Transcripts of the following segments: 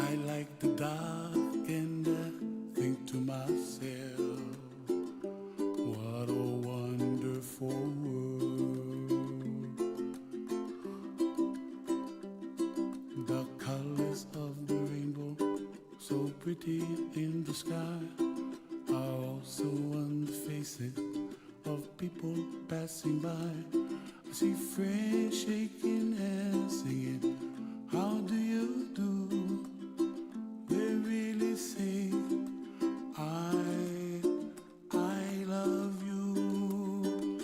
I like the dark and I think to myself, what a wonderful world. The colors of the rainbow, so pretty in the sky, are also on the faces of people passing by. I see friends shaking and singing, how do you do? They really say, I love you.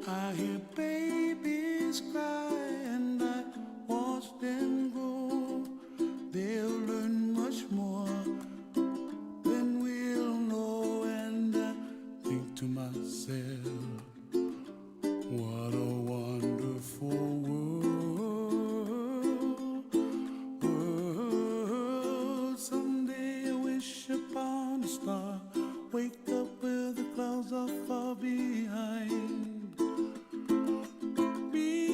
I hear babies cry and I watch them grow. They'll learn much more than we'll know. And I think to myself, what a wonderful world. Someday I wish upon a star, wake up where the clouds are far behind me,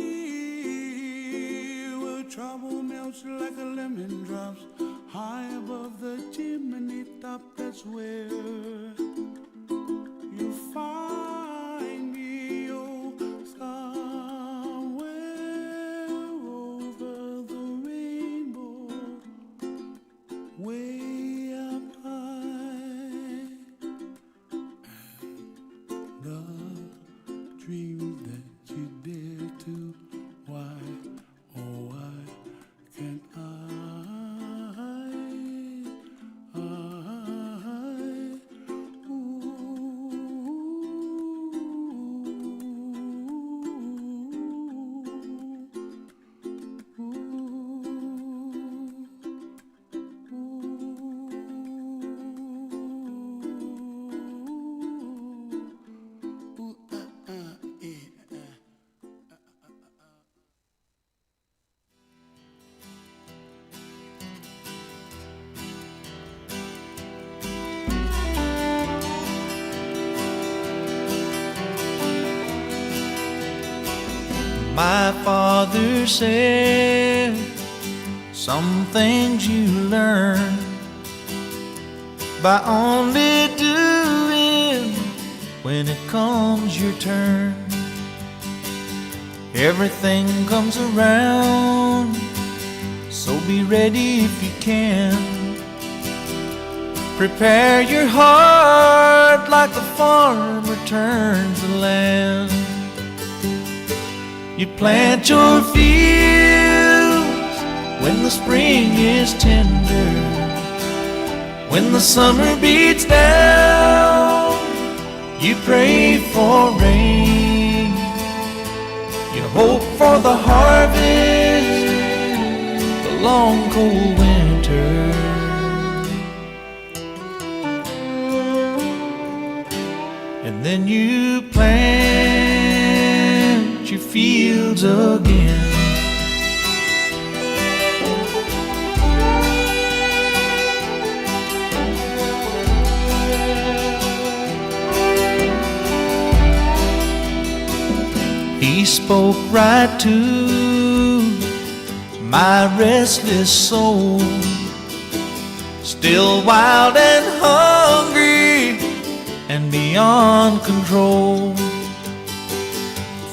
where trouble melts like a lemon drops high above the chimney top. That's where you find me, oh, somewhere over the rainbow, way up high. And the dream that you dare to, why, oh why can't My father said, some things you learn by only doing when it comes your turn. Everything comes around, so be ready if you can. Prepare your heart like a farmer turns the land. You plant your fields when the spring is tender, when the summer beats down. You pray for rain, you hope for the harvest, the long cold winter. And then you plant your fields again. He spoke right to my restless soul, still wild and hungry and beyond control.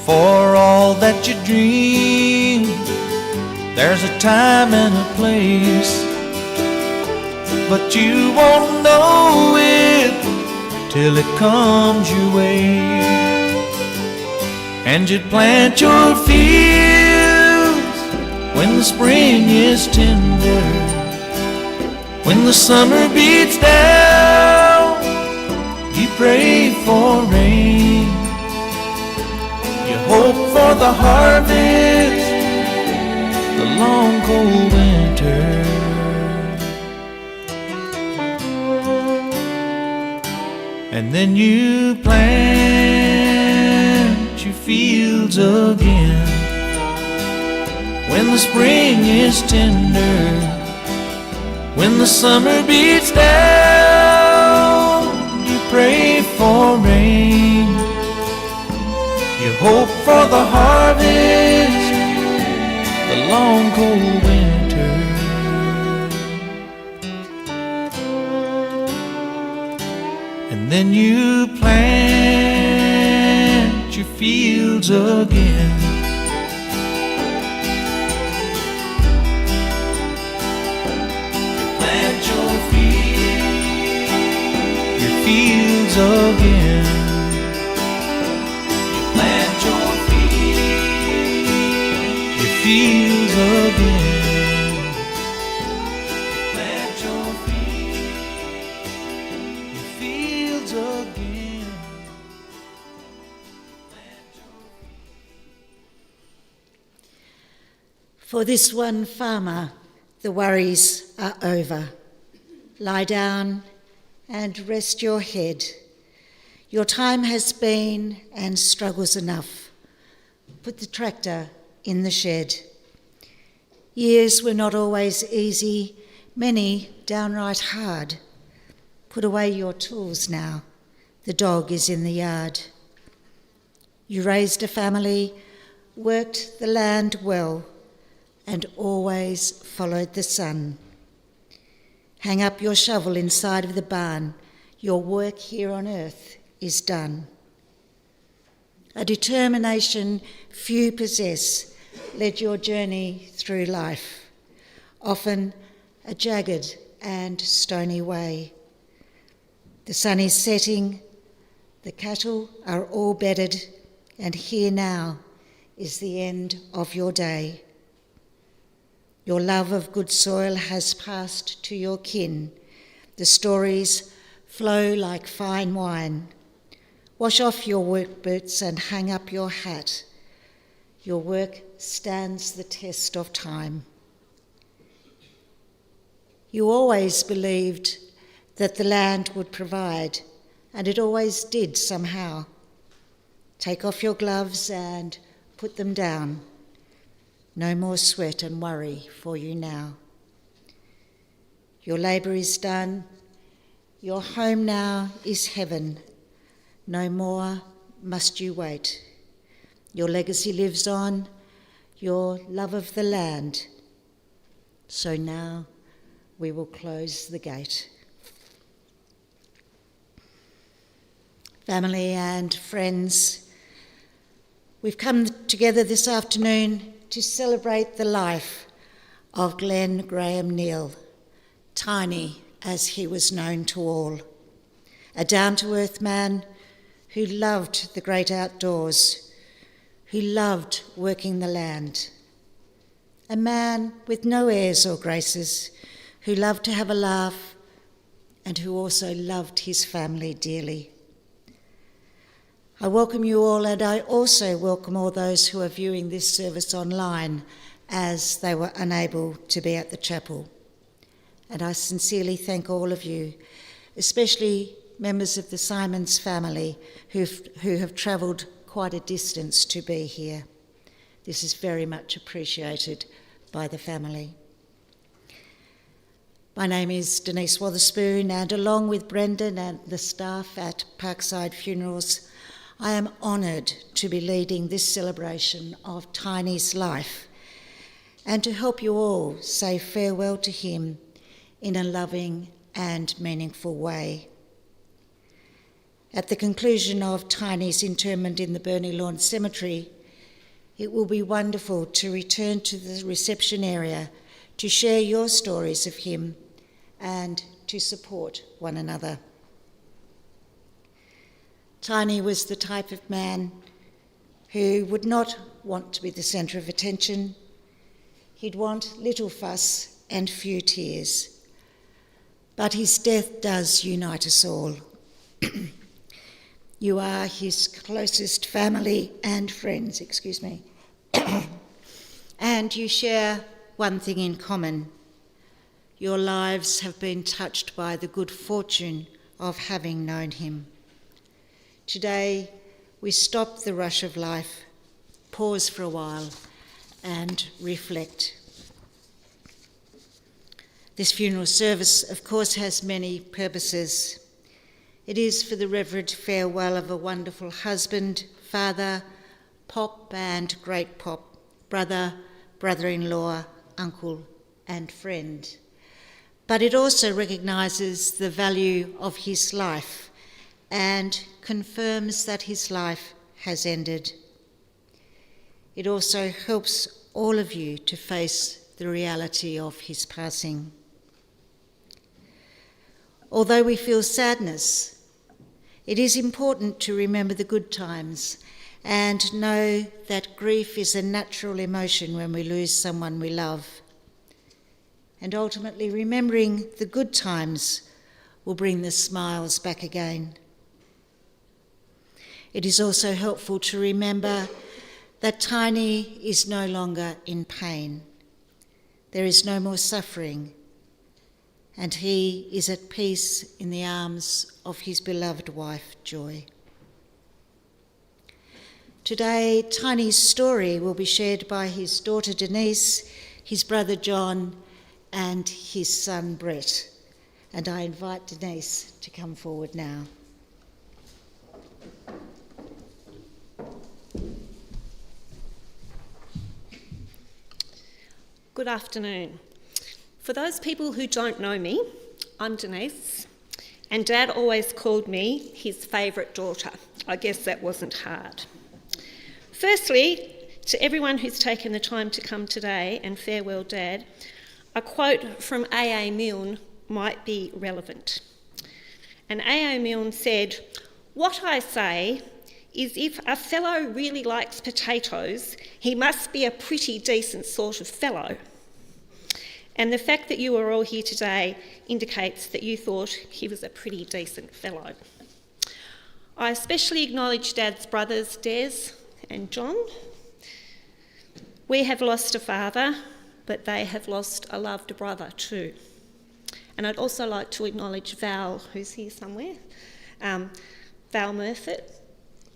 For all that you dream, there's a time and a place, but you won't know it till it comes your way. And you'd plant your fields when the spring is tender, when the summer beats down. You pray for rain, you hope for the harvest, the long cold winter. And then you plant your fields again when the spring is tender, when the summer beats down. You pray for rain, you hope for the harvest, the long cold winter. and then you plant your fields again. Plant your fields again. Plant your fields again. Plant your fields again. For this one farmer, the worries are over. Lie down and rest your head. Your time has been and struggles enough. Put the tractor in the shed. Years were not always easy, many downright hard. Put away your tools now. The dog is in the yard. You raised a family, worked the land well, and always followed the sun. Hang up your shovel inside of the barn. Your work here on earth is done. A determination few possess led your journey through life, often a jagged and stony way. The sun is setting, the cattle are all bedded, and here now is the end of your day. Your love of good soil has passed to your kin. The stories flow like fine wine. Wash off your work boots and hang up your hat. Your work stands the test of time. You always believed that the land would provide, and it always did somehow. Take off your gloves and put them down. No more sweat and worry for you now. Your labour is done. Your home now is heaven. No more must you wait. Your legacy lives on, your love of the land. So now we will close the gate. Family and friends, we've come together this afternoon to celebrate the life of Glen Neal, Tiny as he was known to all, a down-to-earth man who loved the great outdoors, who loved working the land, a man with no airs or graces, who loved to have a laugh and who also loved his family dearly. I welcome you all, and I also welcome all those who are viewing this service online as they were unable to be at the chapel. And I sincerely thank all of you, especially members of the Simons family who have travelled quite a distance to be here. This is very much appreciated by the family. My name is Denise Wotherspoon, and along with Brendan and the staff at Parkside Funerals, I am honoured to be leading this celebration of Tiny's life and to help you all say farewell to him in a loving and meaningful way. At the conclusion of Tiny's interment in the Burney Lawn Cemetery, it will be wonderful to return to the reception area to share your stories of him and to support one another. Tiny was the type of man who would not want to be the centre of attention. He'd want little fuss and few tears. But his death does unite us all. You are his closest family and friends, and you share one thing in common. Your lives have been touched by the good fortune of having known him. Today, we stop the rush of life, pause for a while, and reflect. This funeral service, of course, has many purposes. It is for the reverent farewell of a wonderful husband, father, pop and great pop, brother, brother-in-law, uncle, and friend. But it also recognises the value of his life and confirms that his life has ended. It also helps all of you to face the reality of his passing. Although we feel sadness, it is important to remember the good times and know that grief is a natural emotion when we lose someone we love. And ultimately, remembering the good times will bring the smiles back again. It is also helpful to remember that Tiny is no longer in pain. There is no more suffering, and he is at peace in the arms of his beloved wife, Joy. Today, Tiny's story will be shared by his daughter Denise, his brother John, and his son Brett. And I invite Denise to come forward now. Good afternoon. For those people who don't know me, I'm Denise, and Dad always called me his favourite daughter. I guess that wasn't hard. Firstly, to everyone who's taken the time to come today and farewell Dad, a quote from A.A. Milne might be relevant. And A.A. Milne said, "What I say is if a fellow really likes potatoes, he must be a pretty decent sort of fellow." And the fact that you are all here today indicates that you thought he was a pretty decent fellow. I especially acknowledge Dad's brothers, Des and John. We have lost a father, but they have lost a loved brother too. And I'd also like to acknowledge Val, who's here somewhere. Val Murfitt.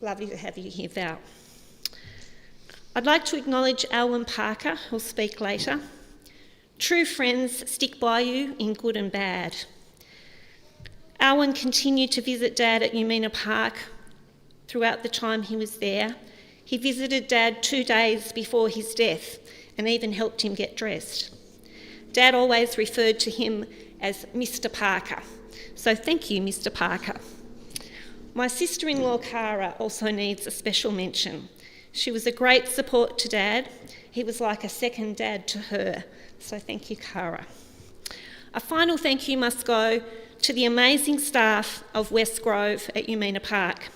Lovely to have you here, Val. I'd like to acknowledge Alwyn Parker, who'll speak later. True friends stick by you in good and bad. Alwyn continued to visit Dad at Umina Park throughout the time he was there. He visited Dad 2 days before his death and even helped him get dressed. Dad always referred to him as Mr. Parker, so thank you, Mr. Parker. My sister-in-law, Cara, also needs a special mention. She was a great support to Dad. He was like a second dad to her, so thank you, Cara. A final thank you must go to the amazing staff of West Grove at Umina Park.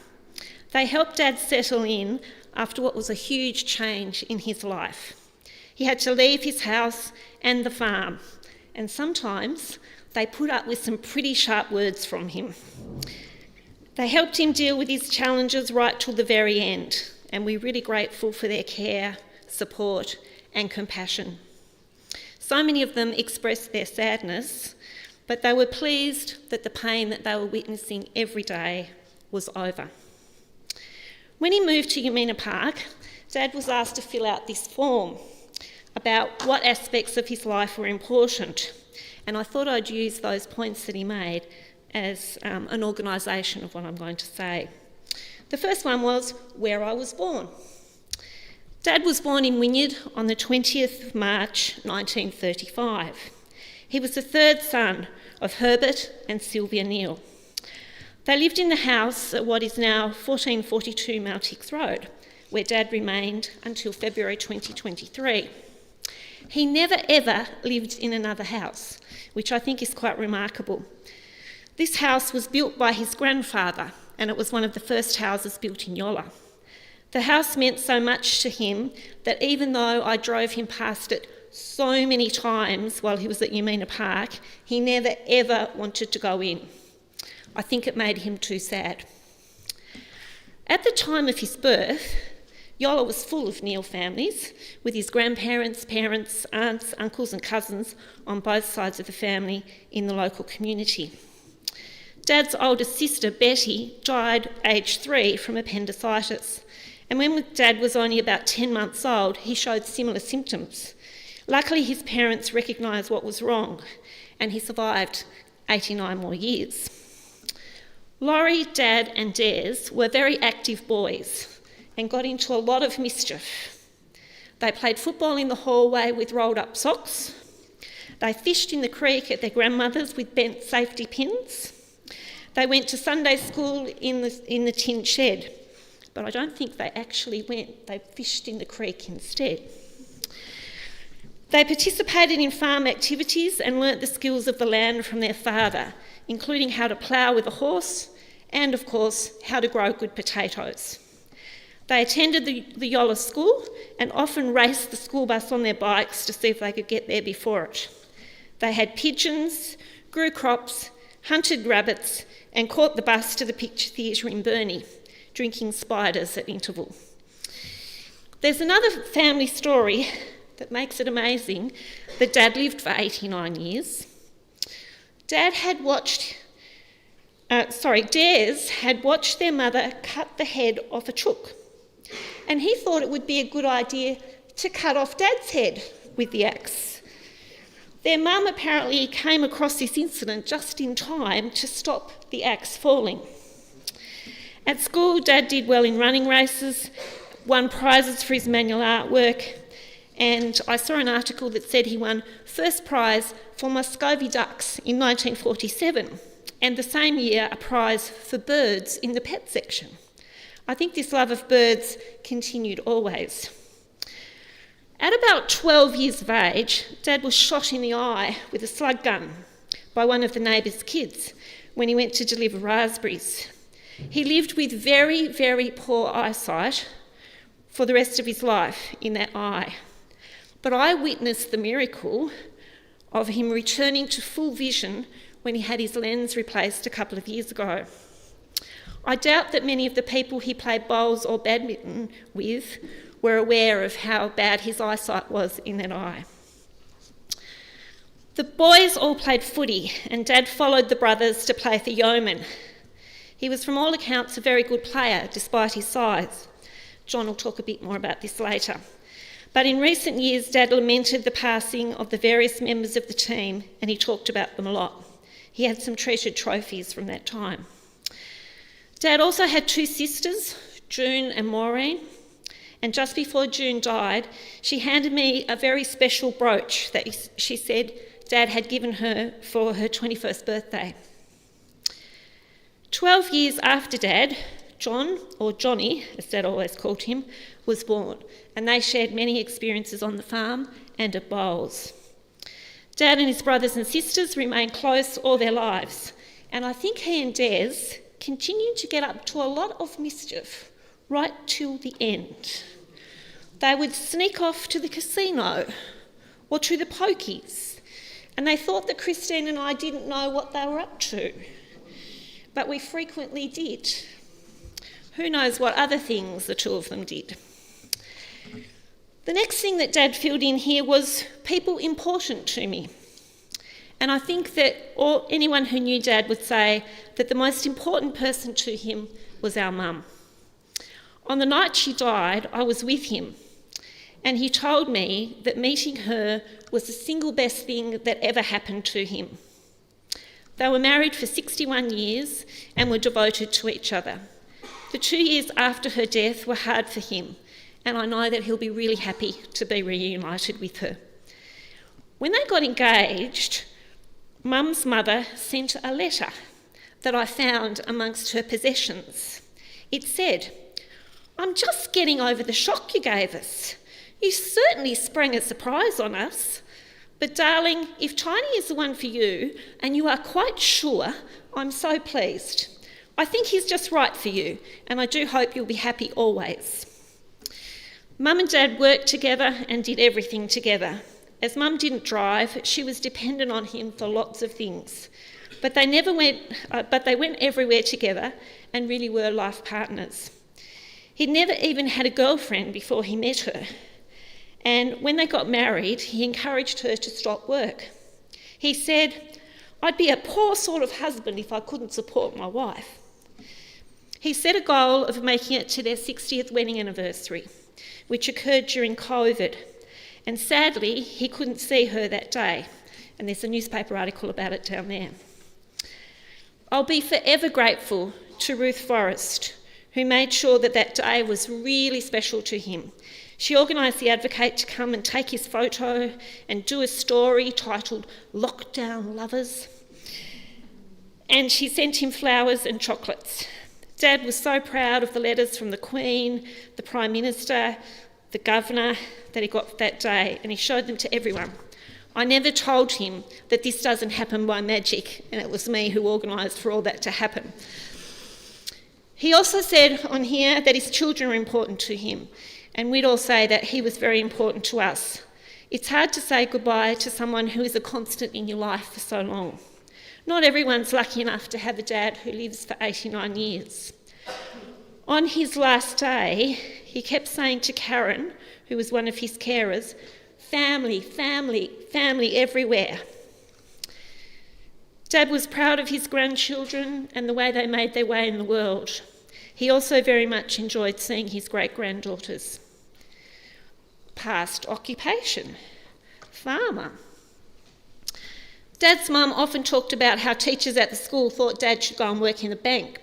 They helped Dad settle in after what was a huge change in his life. He had to leave his house and the farm, and sometimes they put up with some pretty sharp words from him. They helped him deal with his challenges right till the very end, and we're really grateful for their care, support, and compassion. So many of them expressed their sadness, but they were pleased that the pain that they were witnessing every day was over. When he moved to Umina Park, Dad was asked to fill out this form about what aspects of his life were important, and I thought I'd use those points that he made as an organisation of what I'm going to say. The first one was where I was born. Dad was born in Wynyard on the 20th of March 1935. He was the third son of Herbert and Sylvia Neal. They lived in the house at what is now 1442 Mount Hicks Road, where Dad remained until February 2023. He never ever lived in another house, which I think is quite remarkable. This house was built by his grandfather, and it was one of the first houses built in Yola. The house meant so much to him that even though I drove him past it so many times while he was at Umina Park, he never ever wanted to go in. I think it made him too sad. At the time of his birth, Yola was full of Neal families, with his grandparents, parents, aunts, uncles and cousins on both sides of the family in the local community. Dad's oldest sister, Betty, died aged 3 from appendicitis, and when Dad was only about 10 months old, he showed similar symptoms. Luckily, his parents recognised what was wrong, and he survived 89 more years. Laurie, Dad and Des were very active boys and got into a lot of mischief. They played football in the hallway with rolled up socks. They fished in the creek at their grandmother's with bent safety pins. They went to Sunday school in the tin shed, but I don't think they actually went. They fished in the creek instead. They participated in farm activities and learnt the skills of the land from their father, including how to plough with a horse and, of course, how to grow good potatoes. They attended the Yola school and often raced the school bus on their bikes to see if they could get there before it. They had pigeons, grew crops, hunted rabbits, and caught the bus to the picture theatre in Burnie, drinking spiders at interval. There's another family story that makes it amazing that Dad lived for 89 years. Des had watched their mother cut the head off a chook, and he thought it would be a good idea to cut off Dad's head with the axe. Their mum apparently came across this incident just in time to stop the axe falling. At school, Dad did well in running races, won prizes for his manual artwork, and I saw an article that said he won first prize for Muscovy ducks in 1947, and the same year a prize for birds in the pet section. I think this love of birds continued always. At about 12 years of age, Dad was shot in the eye with a slug gun by one of the neighbours' kids when he went to deliver raspberries. He lived with very, very poor eyesight for the rest of his life in that eye. But I witnessed the miracle of him returning to full vision when he had his lens replaced a couple of years ago. I doubt that many of the people he played bowls or badminton with were aware of how bad his eyesight was in that eye. The boys all played footy, and Dad followed the brothers to play for Yeoman. He was from all accounts a very good player despite his size. John will talk a bit more about this later. But in recent years, Dad lamented the passing of the various members of the team, and he talked about them a lot. He had some treasured trophies from that time. Dad also had two sisters, June and Maureen, and just before June died, she handed me a very special brooch that she said Dad had given her for her 21st birthday. 12 years after Dad, John, or Johnny, as Dad always called him, was born, and they shared many experiences on the farm and at bowls. Dad and his brothers and sisters remained close all their lives, and I think he and Des continued to get up to a lot of mischief right till the end. They would sneak off to the casino or to the pokies, and they thought that Christine and I didn't know what they were up to, but we frequently did. Who knows what other things the two of them did. The next thing that Dad filled in here was people important to me. And I think that anyone who knew Dad would say that the most important person to him was our mum. On the night she died, I was with him, and he told me that meeting her was the single best thing that ever happened to him. They were married for 61 years and were devoted to each other. The 2 years after her death were hard for him, and I know that he'll be really happy to be reunited with her. When they got engaged, Mum's mother sent a letter that I found amongst her possessions. It said, "I'm just getting over the shock you gave us. You certainly sprang a surprise on us. But darling, if Tiny is the one for you, and you are quite sure, I'm so pleased. I think he's just right for you, and I do hope you'll be happy always." Mum and Dad worked together and did everything together. As Mum didn't drive, she was dependent on him for lots of things. But they went everywhere together and really were life partners. He'd never even had a girlfriend before he met her. And when they got married, he encouraged her to stop work. He said, "I'd be a poor sort of husband if I couldn't support my wife." He set a goal of making it to their 60th wedding anniversary, which occurred during COVID. And sadly, he couldn't see her that day. And there's a newspaper article about it down there. I'll be forever grateful to Ruth Forrest, who made sure that that day was really special to him. She organised the Advocate to come and take his photo and do a story titled "Lockdown Lovers." and she sent him flowers and chocolates. Dad was so proud of the letters from the Queen, the Prime Minister, the Governor that he got that day, and he showed them to everyone. I never told him that this doesn't happen by magic, and it was me who organised for all that to happen. He also said on here that his children are important to him, and we'd all say that he was very important to us. It's hard to say goodbye to someone who is a constant in your life for so long. Not everyone's lucky enough to have a dad who lives for 89 years. On his last day, he kept saying to Karen, who was one of his carers, family, family, family everywhere. Dad was proud of his grandchildren and the way they made their way in the world. He also very much enjoyed seeing his great-granddaughters. Past occupation, farmer. Dad's mum often talked about how teachers at the school thought Dad should go and work in the bank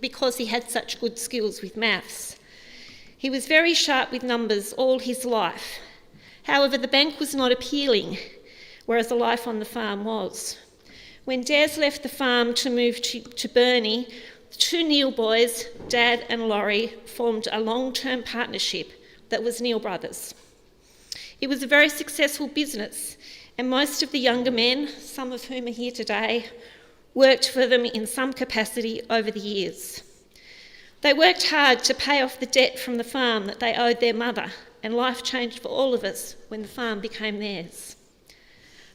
because he had such good skills with maths. He was very sharp with numbers all his life. However, the bank was not appealing, whereas the life on the farm was. When Des left the farm to move to Burnie, the two Neal boys, Dad and Laurie, formed a long-term partnership that was Neal Brothers. It was a very successful business, and most of the younger men, some of whom are here today, worked for them in some capacity over the years. They worked hard to pay off the debt from the farm that they owed their mother, and life changed for all of us when the farm became theirs.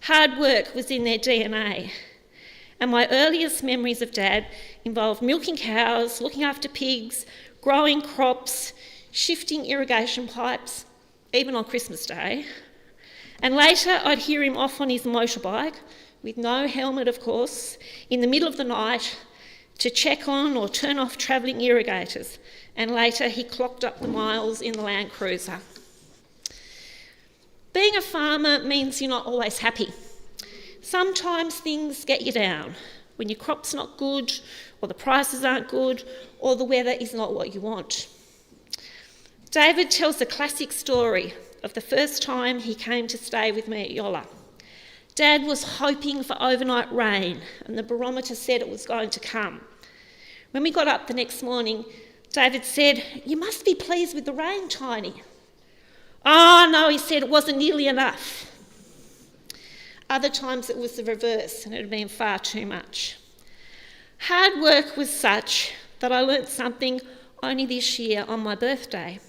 Hard work was in their DNA, and my earliest memories of Dad involved milking cows, looking after pigs, growing crops, shifting irrigation pipes, even on Christmas Day. And later I'd hear him off on his motorbike, with no helmet of course, in the middle of the night to check on or turn off travelling irrigators, and later he clocked up the miles in the Land Cruiser. Being a farmer means you're not always happy. Sometimes things get you down, when your crop's not good, or the prices aren't good, or the weather is not what you want. David tells a classic story of the first time he came to stay with me at Yola. Dad was hoping for overnight rain, and the barometer said it was going to come. When we got up the next morning, David said, "You must be pleased with the rain, Tiny." "Oh, no," he said, "it wasn't nearly enough." Other times it was the reverse, and it had been far too much. Hard work was such that I learnt something only this year on my birthday.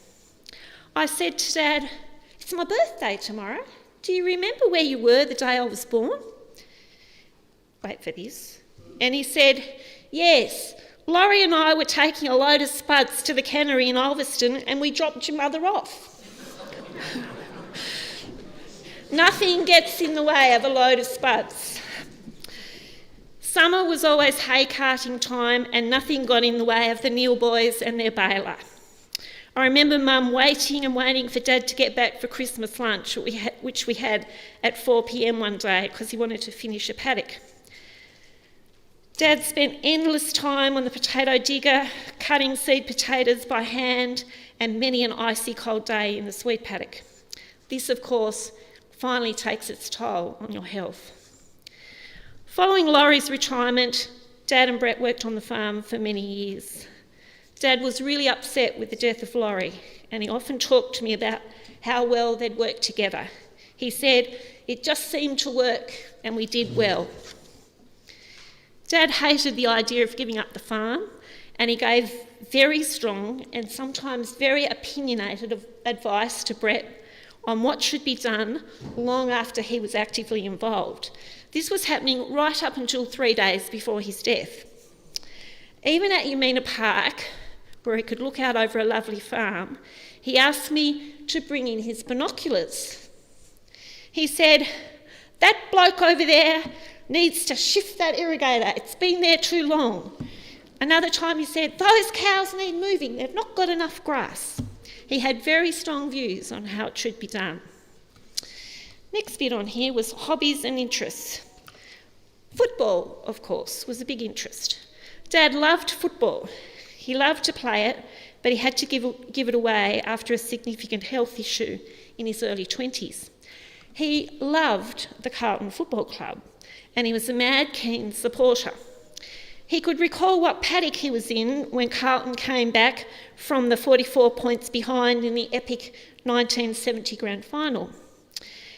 I said to Dad, "It's my birthday tomorrow. Do you remember where you were the day I was born?" Wait for this. And he said, "Yes, Laurie and I were taking a load of spuds to the cannery in Ulverston and we dropped your mother off." Nothing gets in the way of a load of spuds. Summer was always hay carting time, and nothing got in the way of the Neal boys and their baler. I remember Mum waiting and waiting for Dad to get back for Christmas lunch, which we had at 4 p.m. one day because he wanted to finish a paddock. Dad spent endless time on the potato digger, cutting seed potatoes by hand, and many an icy cold day in the sweet paddock. This, of course, finally takes its toll on your health. Following Laurie's retirement, Dad and Brett worked on the farm for many years. Dad was really upset with the death of Laurie, and he often talked to me about how well they'd worked together. He said, "It just seemed to work, and we did well." Dad hated the idea of giving up the farm, and he gave very strong and sometimes very opinionated advice to Brett on what should be done long after he was actively involved. This was happening right up until 3 days before his death. Even at Yamina Park, where he could look out over a lovely farm, he asked me to bring in his binoculars. He said, "That bloke over there needs to shift that irrigator. It's been there too long." Another time he said, "Those cows need moving. They've not got enough grass." He had very strong views on how it should be done. Next bit on here was hobbies and interests. Football, of course, was a big interest. Dad loved football. He loved to play it, but he had to give it away after a significant health issue in his early 20s. He loved the Carlton Football Club, and he was a mad keen supporter. He could recall what paddock he was in when Carlton came back from the 44 points behind in the epic 1970 grand final.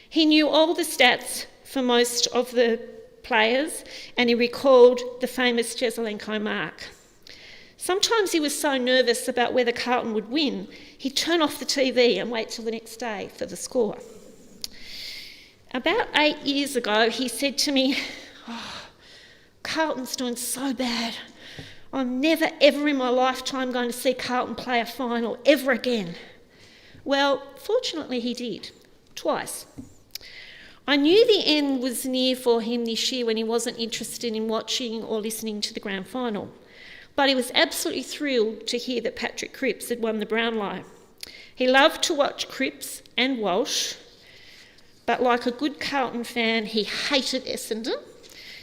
He knew all the stats for most of the players, and he recalled the famous Jesselenko mark. Sometimes he was so nervous about whether Carlton would win, he'd turn off the TV and wait till the next day for the score. About 8 years ago, he said to me, Carlton's doing so bad. I'm never ever in my lifetime going to see Carlton play a final ever again. Well, fortunately he did, twice. I knew the end was near for him this year when he wasn't interested in watching or listening to the grand final. But he was absolutely thrilled to hear that Patrick Cripps had won the Brownlow. He loved to watch Cripps and Walsh, but like a good Carlton fan, he hated Essendon.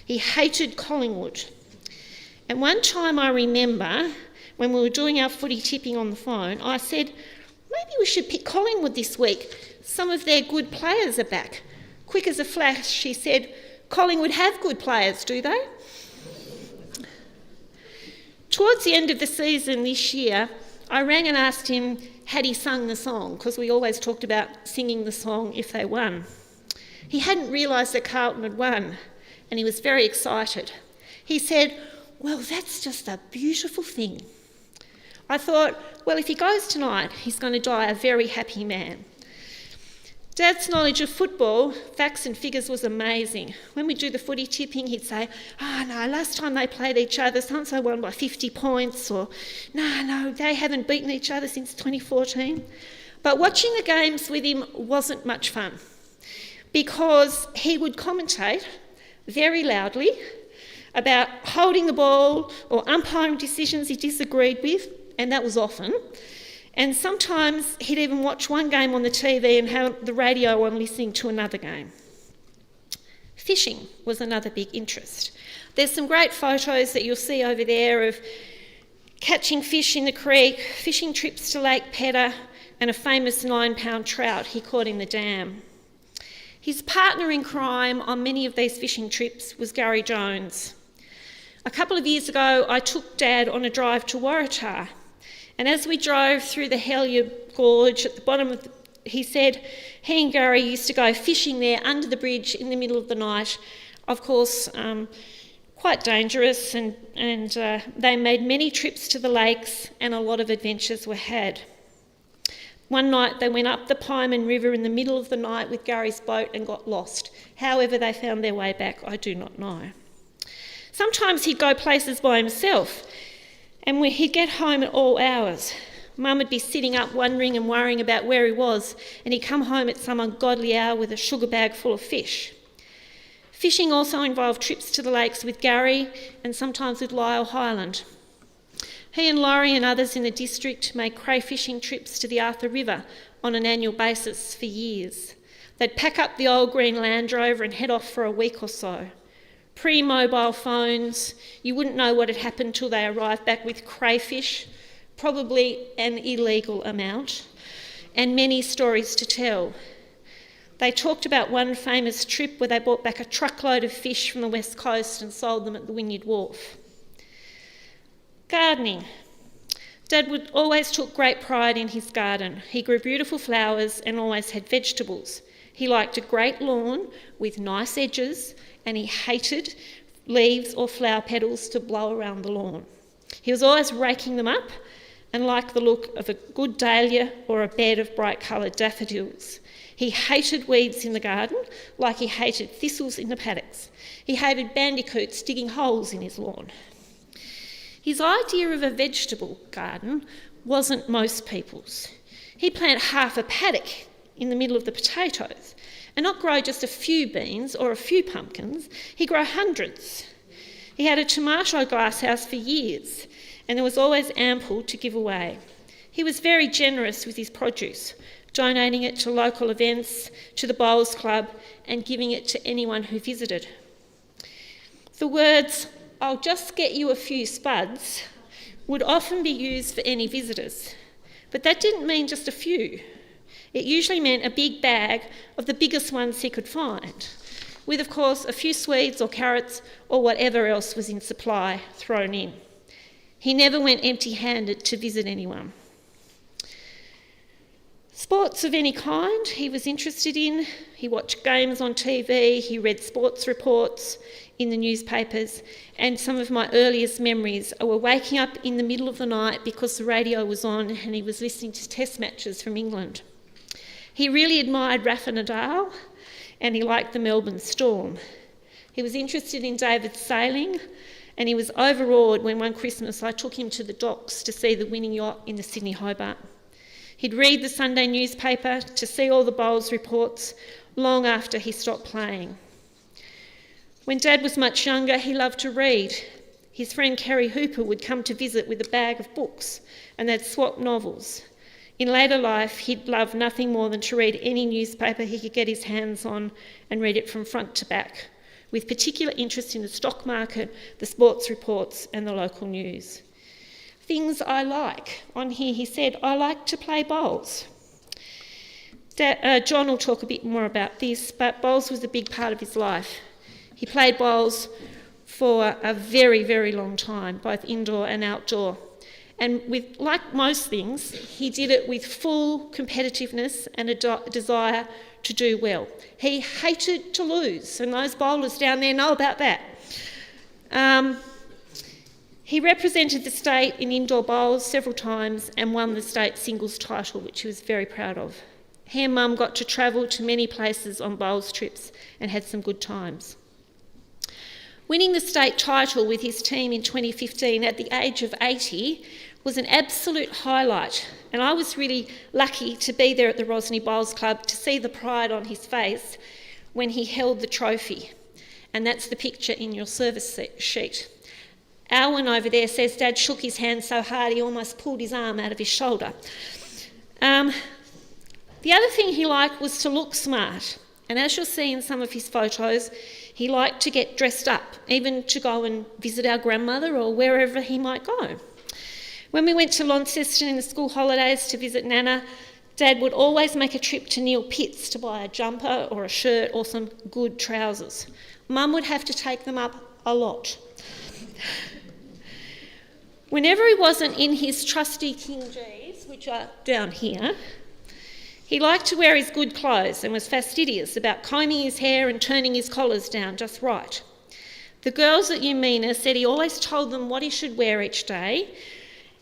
He hated Collingwood. And one time I remember, when we were doing our footy tipping on the phone, I said, maybe we should pick Collingwood this week. Some of their good players are back. Quick as a flash, he said, Collingwood have good players, do they? Towards the end of the season this year, I rang and asked him, had he sung the song? Because we always talked about singing the song if they won. He hadn't realised that Carlton had won, and he was very excited. He said, well, that's just a beautiful thing. I thought, well, if he goes tonight, he's going to die a very happy man. Dad's knowledge of football, facts and figures was amazing. When we do the footy tipping, he'd say, no, last time they played each other, so-and-so won by 50 points, or no, they haven't beaten each other since 2014. But watching the games with him wasn't much fun, because he would commentate very loudly about holding the ball or umpiring decisions he disagreed with, and that was often. And sometimes he'd even watch one game on the TV and have the radio on listening to another game. Fishing was another big interest. There's some great photos that you'll see over there of catching fish in the creek, fishing trips to Lake Pedder, and a famous 9-pound trout he caught in the dam. His partner in crime on many of these fishing trips was Gary Jones. A couple of years ago, I took Dad on a drive to Waratah, and as we drove through the Hellyer Gorge at the bottom of he said he and Gary used to go fishing there under the bridge in the middle of the night. Of course, quite dangerous, and they made many trips to the lakes, and a lot of adventures were had. One night they went up the Pyman River in the middle of the night with Gary's boat and got lost. However they found their way back, I do not know. Sometimes he'd go places by himself, and he'd get home at all hours. Mum would be sitting up wondering and worrying about where he was, and he'd come home at some ungodly hour with a sugar bag full of fish. Fishing also involved trips to the lakes with Gary and sometimes with Lyle Highland. He and Laurie and others in the district made crayfishing trips to the Arthur River on an annual basis for years. They'd pack up the old green Land Rover and head off for a week or so. Pre-mobile phones, you wouldn't know what had happened till they arrived back with crayfish, probably an illegal amount, and many stories to tell. They talked about one famous trip where they brought back a truckload of fish from the west coast and sold them at the Wynyard Wharf. Gardening. Dad always took great pride in his garden. He grew beautiful flowers and always had vegetables. He liked a great lawn with nice edges, and he hated leaves or flower petals to blow around the lawn. He was always raking them up and liked the look of a good dahlia or a bed of bright-coloured daffodils. He hated weeds in the garden, like he hated thistles in the paddocks. He hated bandicoots digging holes in his lawn. His idea of a vegetable garden wasn't most people's. He'd plant half a paddock in the middle of the potatoes and not grow just a few beans or a few pumpkins. He'd grow hundreds. He had a tomato glasshouse for years, and there was always ample to give away. He was very generous with his produce, donating it to local events, to the Bowls Club, and giving it to anyone who visited. The words, "I'll just get you a few spuds," would often be used for any visitors, but that didn't mean just a few. It usually meant a big bag of the biggest ones he could find. with, of course, a few Swedes or carrots or whatever else was in supply thrown in. He never went empty-handed to visit anyone. Sports of any kind he was interested in. He watched games on TV, he read sports reports in the newspapers, and some of my earliest memories were waking up in the middle of the night because the radio was on and he was listening to test matches from England. He really admired Rafa Nadal and he liked the Melbourne Storm. He was interested in David's sailing, and he was overawed when one Christmas I took him to the docks to see the winning yacht in the Sydney Hobart. He'd read the Sunday newspaper to see all the bowls reports long after he stopped playing. When Dad was much younger, he loved to read. His friend Kerry Hooper would come to visit with a bag of books, and they'd swap novels. In later life, he'd love nothing more than to read any newspaper he could get his hands on and read it from front to back, with particular interest in the stock market, the sports reports, and the local news. Things I like. On here he said, I like to play bowls. John will talk a bit more about this, but bowls was a big part of his life. He played bowls for a very, very long time, both indoor and outdoor. And like most things, he did it with full competitiveness and a desire to do well. He hated to lose, and those bowlers down there know about that. He represented the state in indoor bowls several times and won the state singles title, which he was very proud of. He and Mum got to travel to many places on bowls trips and had some good times. Winning the state title with his team in 2015 at the age of 80 was an absolute highlight, and I was really lucky to be there at the Rosny Bowls Club to see the pride on his face when he held the trophy, and that's the picture in your service sheet. Alwyn over there says Dad shook his hand so hard he almost pulled his arm out of his shoulder. The other thing he liked was to look smart, and as you'll see in some of his photos, he liked to get dressed up, even to go and visit our grandmother or wherever he might go. When we went to Launceston in the school holidays to visit Nana, Dad would always make a trip to Neal Pitts to buy a jumper or a shirt or some good trousers. Mum would have to take them up a lot. Whenever he wasn't in his trusty King G's, which are down here, he liked to wear his good clothes and was fastidious about combing his hair and turning his collars down just right. The girls at Umina said he always told them what he should wear each day,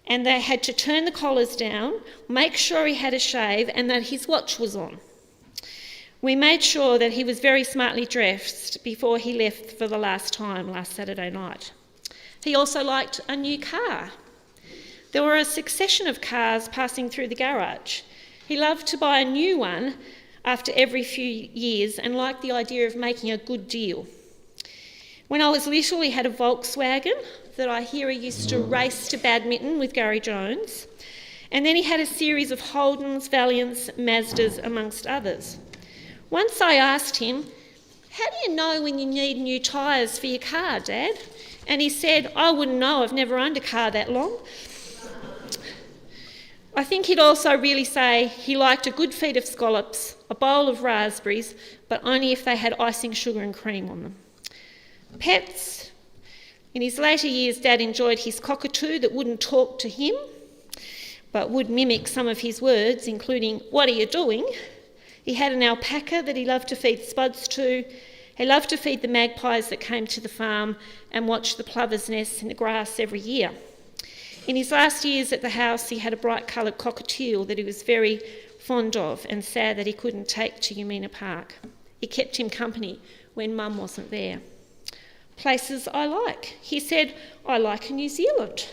and they had to turn the collars down, make sure he had a shave, and that his watch was on. We made sure that he was very smartly dressed before he left for the last time last Saturday night. He also liked a new car. There were a succession of cars passing through the garage. He loved to buy a new one after every few years and liked the idea of making a good deal. When I was little, he had a Volkswagen that I hear he used to race to badminton with Gary Jones. And then he had a series of Holdens, Valiants, Mazdas, amongst others. Once I asked him, "How do you know when you need new tyres for your car, Dad?" And he said, "I wouldn't know, I've never owned a car that long." I think he'd also really say he liked a good feed of scallops, a bowl of raspberries, but only if they had icing, sugar and cream on them. Pets. In his later years, Dad enjoyed his cockatoo that wouldn't talk to him, but would mimic some of his words, including, "What are you doing?" He had an alpaca that he loved to feed spuds to. He loved to feed the magpies that came to the farm and watch the plovers' nests in the grass every year. In his last years at the house, he had a bright-coloured cockatiel that he was very fond of and sad that he couldn't take to Umina Park. It kept him company when Mum wasn't there. Places I like. He said, "I like New Zealand."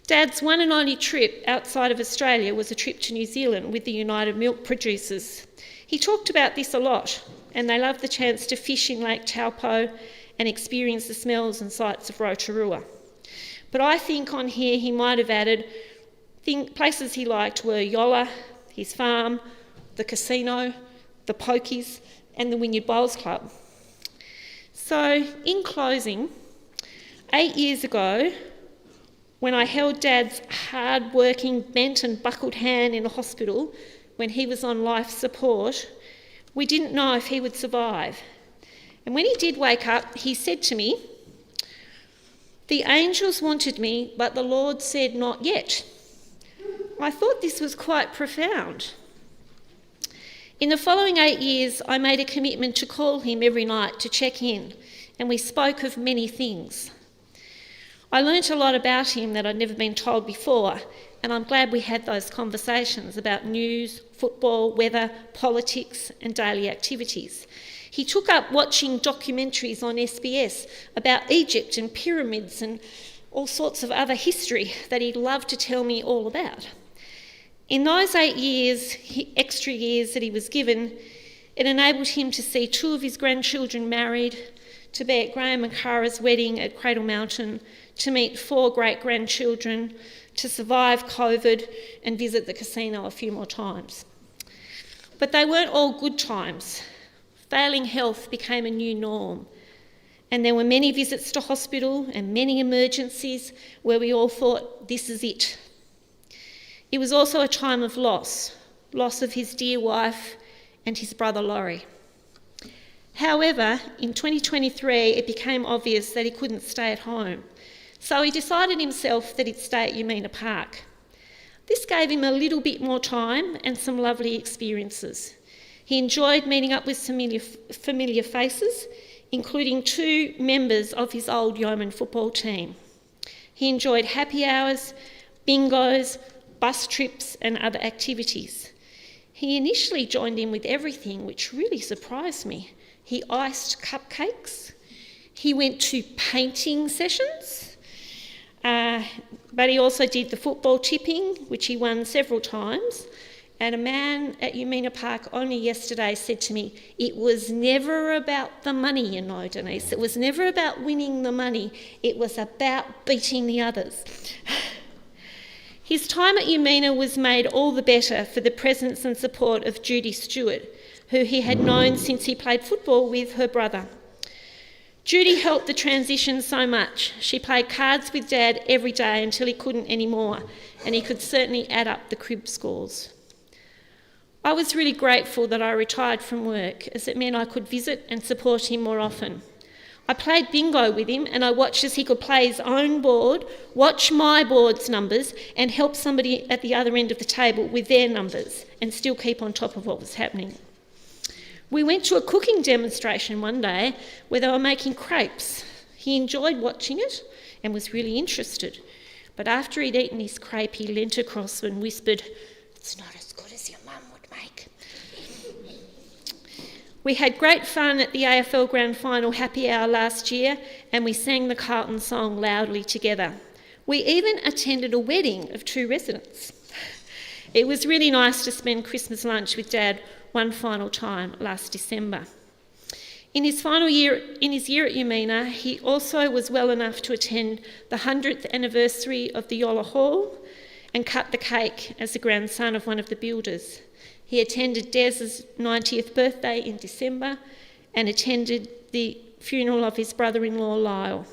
Dad's one and only trip outside of Australia was a trip to New Zealand with the United Milk Producers. He talked about this a lot, and they loved the chance to fish in Lake Taupo and experience the smells and sights of Rotorua. But I think on here he might have added places he liked were Yola, his farm, the casino, the pokies, and the Wynyard Bowls Club. So, in closing, 8 years ago, when I held Dad's hard-working, bent and buckled hand in a hospital when he was on life support, we didn't know if he would survive. And when he did wake up, he said to me, "The angels wanted me, but the Lord said not yet." I thought this was quite profound. In the following 8 years, I made a commitment to call him every night to check in, and we spoke of many things. I learnt a lot about him that I'd never been told before, and I'm glad we had those conversations about news, football, weather, politics, and daily activities. He took up watching documentaries on SBS about Egypt and pyramids and all sorts of other history that he'd love to tell me all about. In those 8 years, extra years that he was given, it enabled him to see 2 of his grandchildren married, to be at Graham and Kara's wedding at Cradle Mountain, to meet 4 great-grandchildren, to survive COVID and visit the casino a few more times. But they weren't all good times. Failing health became a new norm, and there were many visits to hospital and many emergencies where we all thought, this is it. It was also a time of loss of his dear wife and his brother Laurie. However, in 2023, it became obvious that he couldn't stay at home, so he decided himself that he'd stay at Umina Park. This gave him a little bit more time and some lovely experiences. He enjoyed meeting up with familiar faces, including 2 members of his old yeoman football team. He enjoyed happy hours, bingos, bus trips and other activities. He initially joined in with everything, which really surprised me. He iced cupcakes, he went to painting sessions, but he also did the football tipping, which he won several times. And a man at Umina Park only yesterday said to me, "It was never about the money, you know, Denise. It was never about winning the money. It was about beating the others." His time at Umina was made all the better for the presence and support of Judy Stewart, who he had known since he played football with her brother. Judy helped the transition so much. She played cards with Dad every day until he couldn't anymore, and he could certainly add up the crib scores. I was really grateful that I retired from work, as it meant I could visit and support him more often. I played bingo with him, and I watched as he could play his own board, watch my board's numbers, and help somebody at the other end of the table with their numbers, and still keep on top of what was happening. We went to a cooking demonstration one day where they were making crepes. He enjoyed watching it and was really interested. But after he'd eaten his crepe, he leant across and whispered, "It's not as good as your mum would make." We had great fun at the AFL Grand Final happy hour last year, and we sang the Carlton song loudly together. We even attended a wedding of 2 residents. It was really nice to spend Christmas lunch with Dad one final time last December. In his year at Umina, he also was well enough to attend the 100th anniversary of the Yola Hall and cut the cake as the grandson of one of the builders. He attended Des's 90th birthday in December and attended the funeral of his brother-in-law Lyle.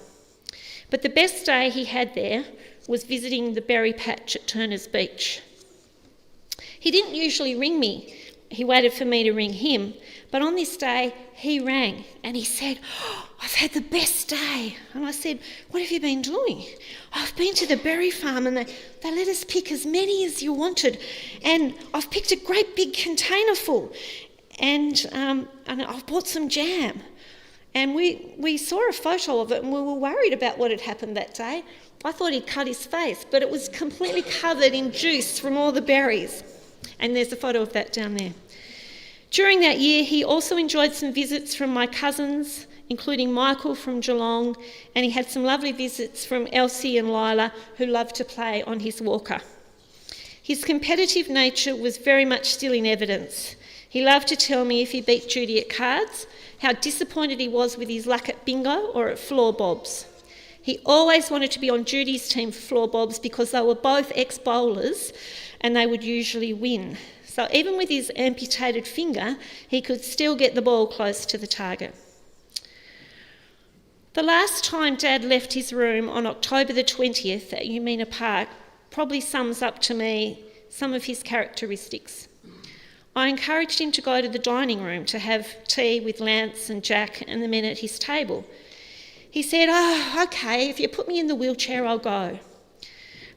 But the best day he had there was visiting the berry patch at Turner's Beach. He didn't usually ring me. He waited for me to ring him, but on this day he rang and he said, "Oh, I've had the best day." And I said, "What have you been doing?" "I've been to the berry farm and they let us pick as many as you wanted, and I've picked a great big container full, and I've bought some jam." And we saw a photo of it and we were worried about what had happened that day. I thought he'd cut his face, but it was completely covered in juice from all the berries. And there's a photo of that down there. During that year, he also enjoyed some visits from my cousins, including Michael from Geelong, and he had some lovely visits from Elsie and Lila, who loved to play on his walker. His competitive nature was very much still in evidence. He loved to tell me if he beat Judy at cards, how disappointed he was with his luck at bingo or at floor bobs. He always wanted to be on Judy's team for floor bobs because they were both ex-bowlers and they would usually win. So even with his amputated finger, he could still get the ball close to the target. The last time Dad left his room on October the 20th at Umina Park probably sums up to me some of his characteristics. I encouraged him to go to the dining room to have tea with Lance and Jack and the men at his table. He said, okay, if you put me in the wheelchair, I'll go.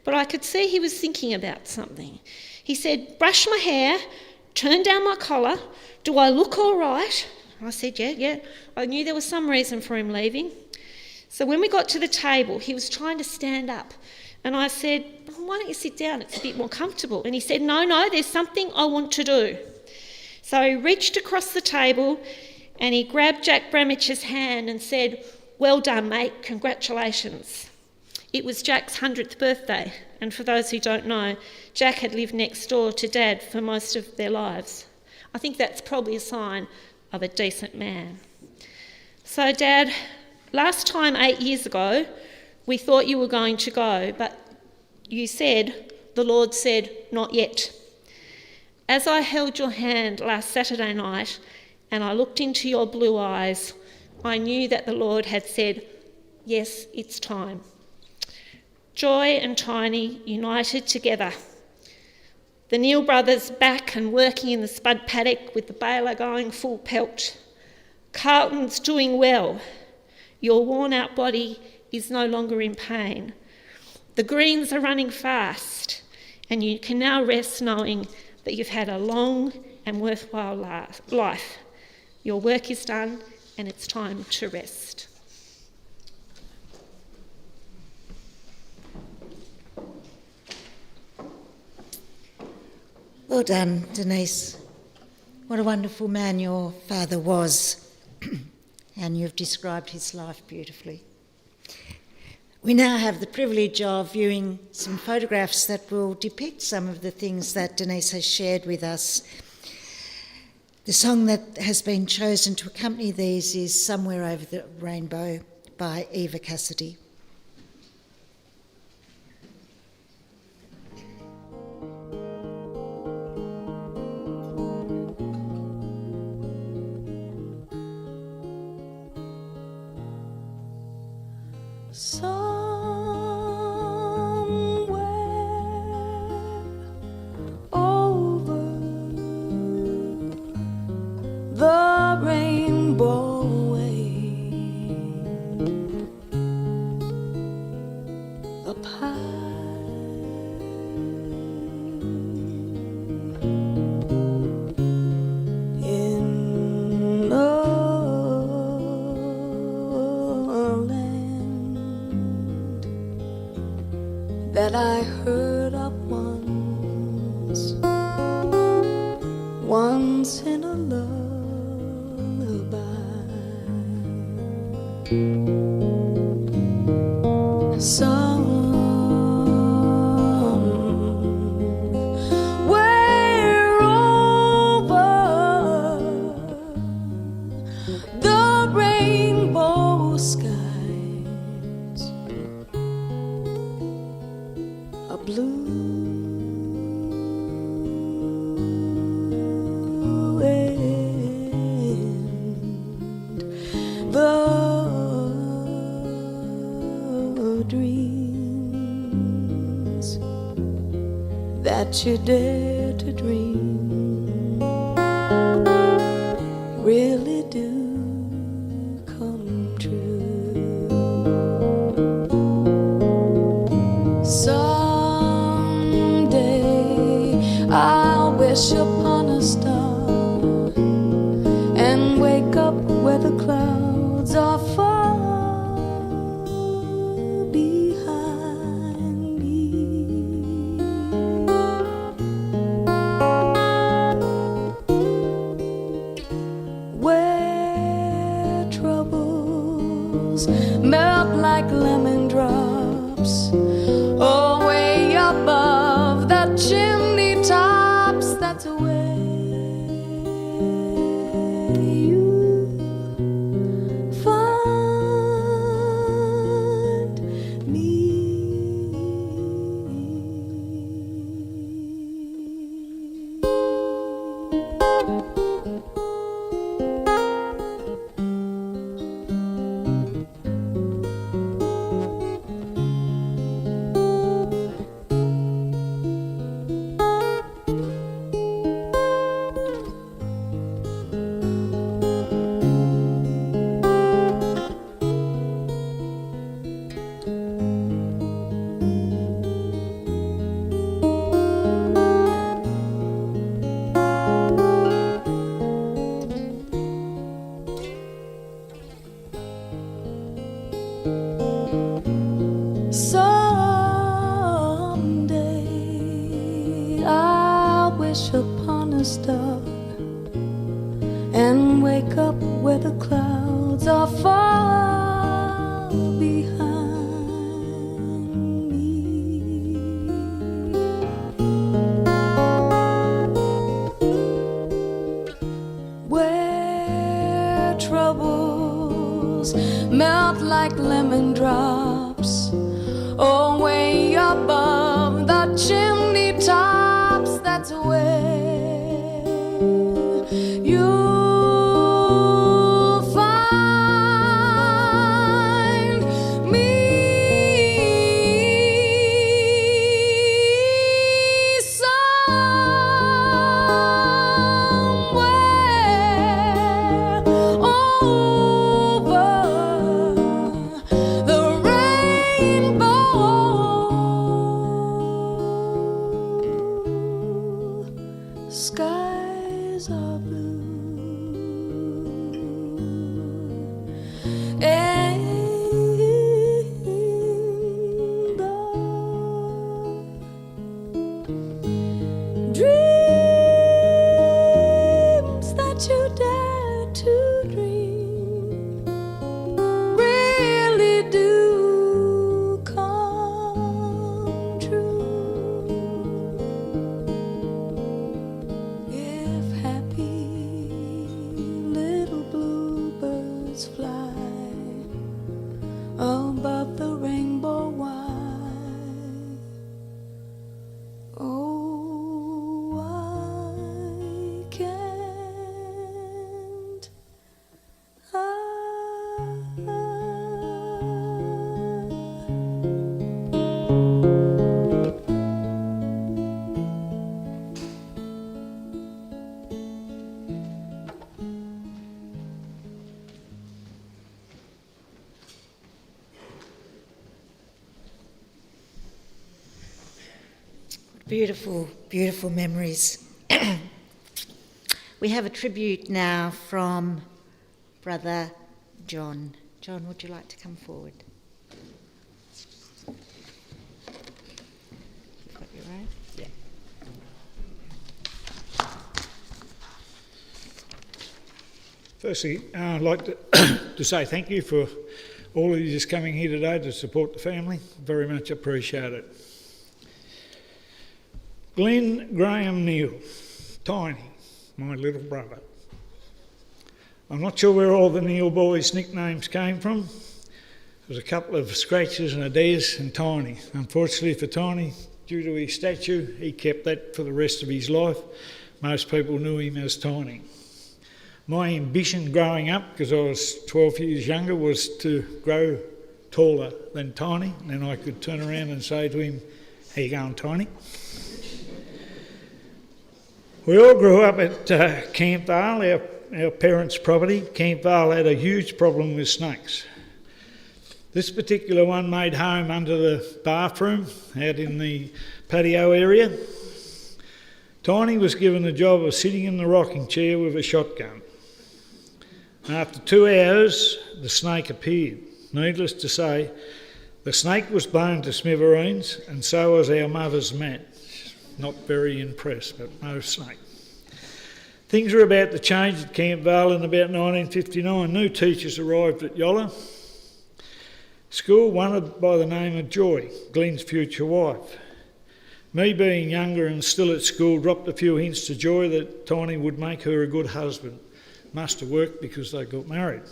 But I could see he was thinking about something. He said, brush my hair, turn down my collar, do I look all right? I said, yeah. I knew there was some reason for him leaving. So when we got to the table, he was trying to stand up. And I said, why don't you sit down? It's a bit more comfortable. And he said, no, there's something I want to do. So he reached across the table and he grabbed Jack Bramich's hand and said, well done, mate, congratulations. It was Jack's 100th birthday. And for those who don't know, Jack had lived next door to Dad for most of their lives. I think that's probably a sign of a decent man. So, Dad, last time 8 years ago, we thought you were going to go, but you said, the Lord said, not yet. As I held your hand last Saturday night and I looked into your blue eyes, I knew that the Lord had said, yes, it's time. Joy and Tiny united together. The Neal brothers back and working in the spud paddock with the baler going full pelt. Carlton's doing well. Your worn-out body is no longer in pain. The greens are running fast, and you can now rest knowing that you've had a long and worthwhile life. Your work is done, and it's time to rest. Well done, Denise. What a wonderful man your father was, and you've described his life beautifully. We now have the privilege of viewing some photographs that will depict some of the things that Denise has shared with us. The song that has been chosen to accompany these is Somewhere Over the Rainbow by Eva Cassidy. The rainbow way, the pine in a land that I heard of once in a lullaby. Somewhere over the rainbow skies, a blue wind, the dreams that you dare to dream really do come true. Someday I'll wish upon a star and wake up where the clouds are far behind me, where troubles melt like lemon drops, oh, way above the chimney tops. That's where you find me. Someday I'll wish upon a star and wake up where the clouds are far behind me. Where troubles melt like lemon drops, oh, way above the chimney tops, that's where you'll find me. Somewhere over the rainbow, skies are blue and the dreams that you dare to dream really do come true. If happy little bluebirds fly above the rainbow wide, oh, why can't I? Beautiful, beautiful memories. We have a tribute now from Brother John. John, would you like to come forward? You've got your own? Yeah. Firstly, I'd like to say thank you for all of you just coming here today to support the family. Very much appreciate it. Glen Graham Neal, Tiny, my little brother. I'm not sure where all the Neal boys' nicknames came from. There's a couple of Scratches and a Des and Tiny. Unfortunately for Tiny, due to his stature, he kept that for the rest of his life. Most people knew him as Tiny. My ambition growing up, because I was 12 years younger, was to grow taller than Tiny, and then I could turn around and say to him, "How you going, Tiny?" We all grew up at Camp Vale, our parents' property. Camp Vale had a huge problem with snakes. This particular one made home under the bathroom out in the patio area. Tiny was given the job of sitting in the rocking chair with a shotgun. After 2 hours, the snake appeared. Needless to say, the snake was blown to smithereens, and so was our mother's mat. Not very impressed, but no snake. Things were about to change at Camp Vale in about 1959. New teachers arrived at Yola. School wanted by the name of Joy, Glen's future wife. Me being younger and still at school dropped a few hints to Joy that Tiny would make her a good husband. Must have worked because they got married.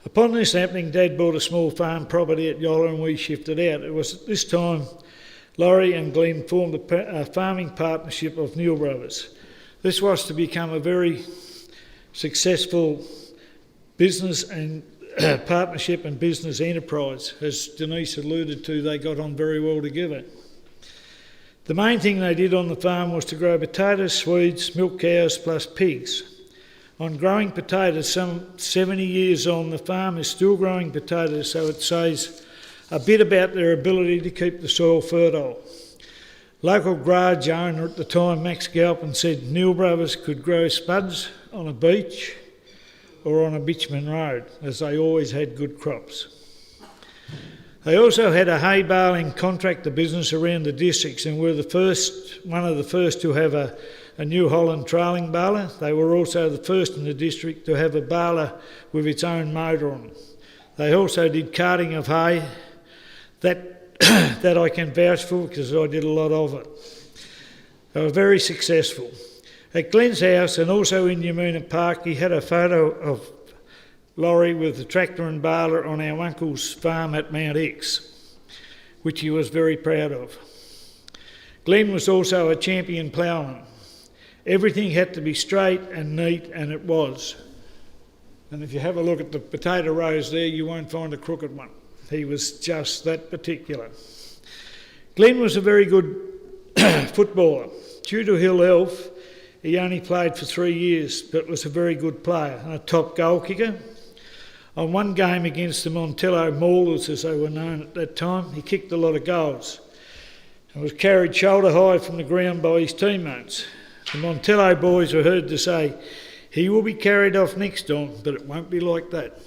Upon this happening, Dad bought a small farm property at Yola and we shifted out. It was at this time Laurie and Glen formed a farming partnership of Neal brothers. This was to become a very successful business and partnership and business enterprise. As Denise alluded to, they got on very well together. The main thing they did on the farm was to grow potatoes, Swedes, milk cows plus pigs. On growing potatoes, some 70 years on, the farm is still growing potatoes, so it says a bit about their ability to keep the soil fertile. Local garage owner at the time, Max Galpin, said Neal brothers could grow spuds on a beach or on a bitumen road, as they always had good crops. They also had a hay baling contractor business around the districts and were one of the first to have a New Holland trailing baler. They were also the first in the district to have a baler with its own motor on it. They also did carting of hay, that I can vouch for because I did a lot of it. They were very successful. At Glen's house and also in Yamuna Park, he had a photo of Laurie with the tractor and baler on our uncle's farm at Mount X, which he was very proud of. Glen was also a champion ploughman. Everything had to be straight and neat, and it was. And if you have a look at the potato rows there, you won't find a crooked one. He was just that particular. Glen was a very good footballer. Due to ill health, he only played for 3 years, but was a very good player and a top goal kicker. On one game against the Montello Maulers, as they were known at that time, he kicked a lot of goals and was carried shoulder high from the ground by his teammates. The Montello boys were heard to say, "He will be carried off next time, but it won't be like that."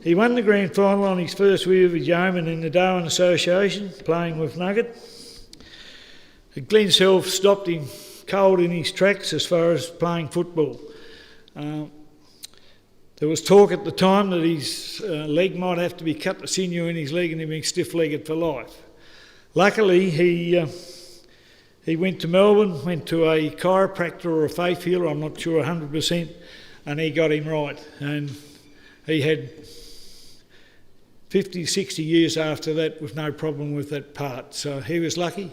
He won the grand final on his first year with Yeoman in the Darwin Association, playing with Nugget. Glen's health stopped him cold in his tracks as far as playing football. There was talk at the time that his leg might have to be cut, the sinew in his leg, and he'd be stiff-legged for life. Luckily, he went to Melbourne, went to a chiropractor or a faith healer, I'm not sure 100%, and he got him right. And he had 50, 60 years after that with no problem with that part. So he was lucky.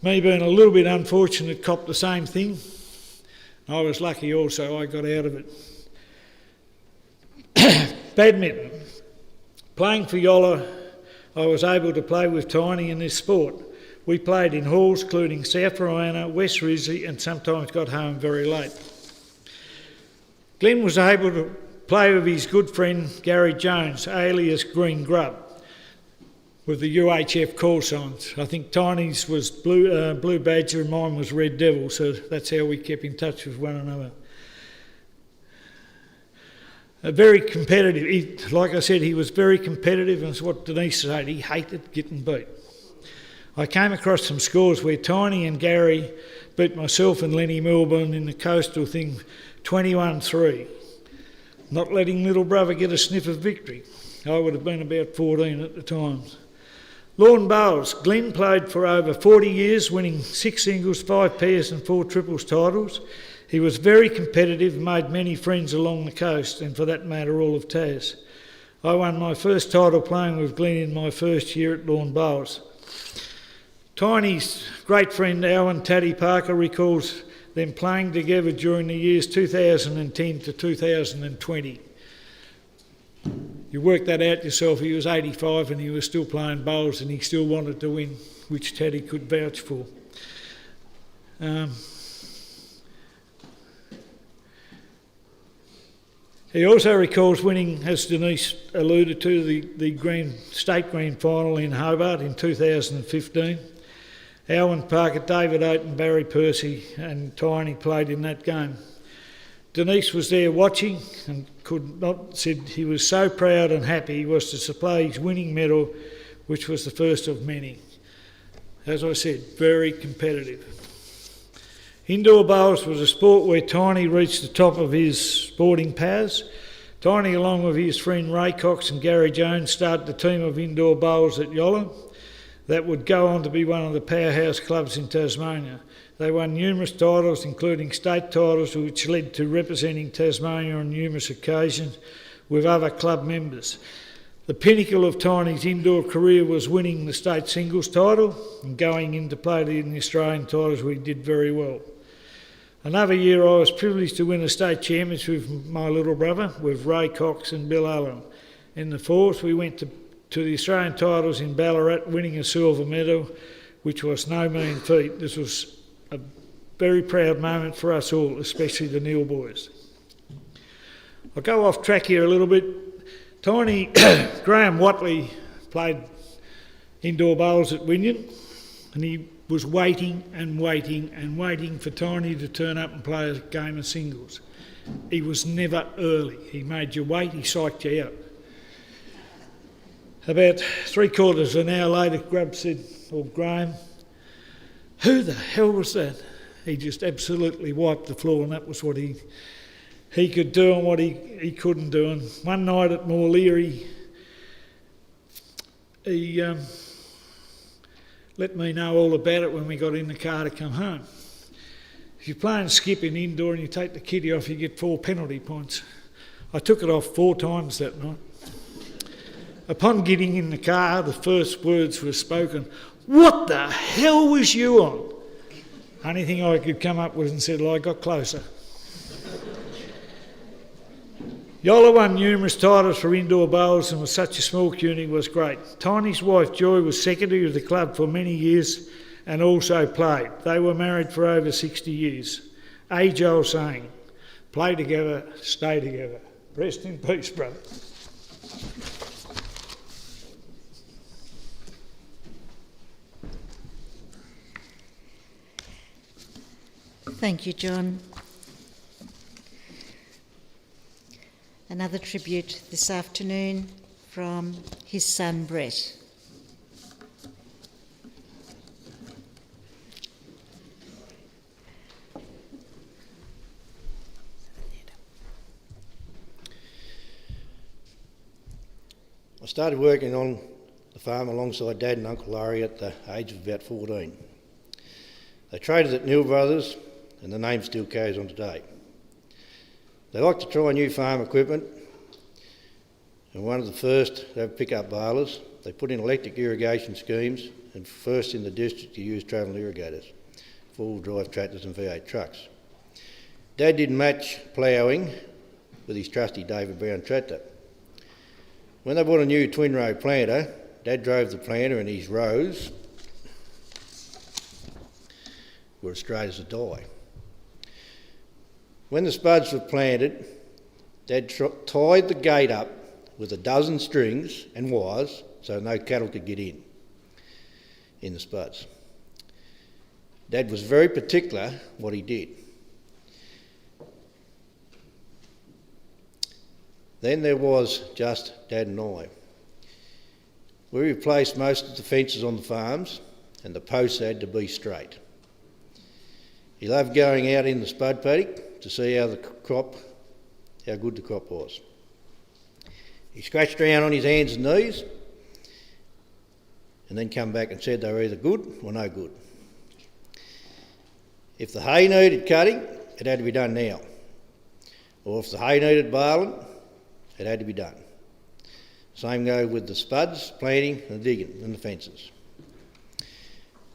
Me being a little bit unfortunate, copped the same thing. I was lucky also, I got out of it. Badminton. Playing for Yola, I was able to play with Tiny in this sport. We played in halls including South Rowena, West Rizzy, and sometimes got home very late. Glen was able to play with his good friend Gary Jones, alias Green Grub, with the UHF call signs. I think Tiny's was Blue Badger and mine was Red Devil, so that's how we kept in touch with one another. Very competitive. Like I said, he was very competitive, and it's what Denise said, he hated getting beat. I came across some scores where Tiny and Gary beat myself and Lenny Melbourne in the coastal thing 21-3, not letting little brother get a sniff of victory. I would have been about 14 at the time. Lawn bowls. Glen played for over 40 years, winning 6 singles, 5 pairs and 4 triples titles. He was very competitive and made many friends along the coast, and for that matter all of Tas. I won my first title playing with Glen in my first year at Lawn Bowls. Tiny's great friend Alan Taddy Parker recalls them playing together during the years 2010 to 2020. You work that out yourself, he was 85 and he was still playing bowls and he still wanted to win, which Taddy could vouch for. He also recalls winning, as Denise alluded to, the state grand final in Hobart in 2015. Alan Parker, David Oaten, Barry Percy and Tiny played in that game. Denise was there watching and said he was so proud and happy he was to display his winning medal, which was the first of many. As I said, very competitive. Indoor bowls was a sport where Tiny reached the top of his sporting powers. Tiny, along with his friend Ray Cox and Gary Jones, started the team of indoor bowls at Yola. That would go on to be one of the powerhouse clubs in Tasmania. They won numerous titles, including state titles, which led to representing Tasmania on numerous occasions with other club members. The pinnacle of Tiny's indoor career was winning the state singles title and going into play in the Australian titles where he did very well. Another year I was privileged to win a state championship with my little brother, with Ray Cox and Bill Allen. In the fourth we went to the Australian titles in Ballarat, winning a silver medal, which was no mean feat. This was a very proud moment for us all, especially the Neal boys. I'll go off track here a little bit. Tiny Graham Watley played indoor bowls at Wynyard, and he was waiting and waiting and waiting for Tiny to turn up and play a game of singles. he was never early. He made you wait, he psyched you out. About 3/4 of an hour later, Grub said, or Graham, "Who the hell was that?" He just absolutely wiped the floor, and that was what he could do and what he couldn't do. And one night at Morleary, he let me know all about it when we got in the car to come home. If you're playing skipping indoor and you take the kitty off, you get 4 penalty points. I took it off 4 times that night. Upon getting in the car, the first words were spoken, "What the hell was you on?" Only thing I could come up with and said, "Well, I got closer." Yola won numerous titles for indoor bowlers and was such a small community was great. Tiny's wife Joy was secretary of the club for many years and also played. They were married for over 60 years. Age-old saying, play together, stay together. Rest in peace, brother. Thank you, John. Another tribute this afternoon from his son Brett. I started working on the farm alongside Dad and Uncle Larry at the age of about 14. They traded at Neal Brothers, and the name still carries on today. They liked to try new farm equipment, and one of the first to have pick-up balers. They put in electric irrigation schemes, and first in the district to use travelling irrigators, 4-wheel drive tractors and V8 trucks. Dad did match ploughing with his trusty David Brown tractor. When they bought a new twin-row planter, Dad drove the planter and his rows were as straight as a die. When the spuds were planted, Dad tied the gate up with a dozen strings and wires so no cattle could get in the spuds. Dad was very particular what he did. Then there was just Dad and I. We replaced most of the fences on the farms and the posts had to be straight. He loved going out in the spud paddock to see how good the crop was. He scratched around on his hands and knees and then come back and said they were either good or no good. If the hay needed cutting, it had to be done now. Or if the hay needed baling, it had to be done. Same go with the spuds, planting and the digging and the fences.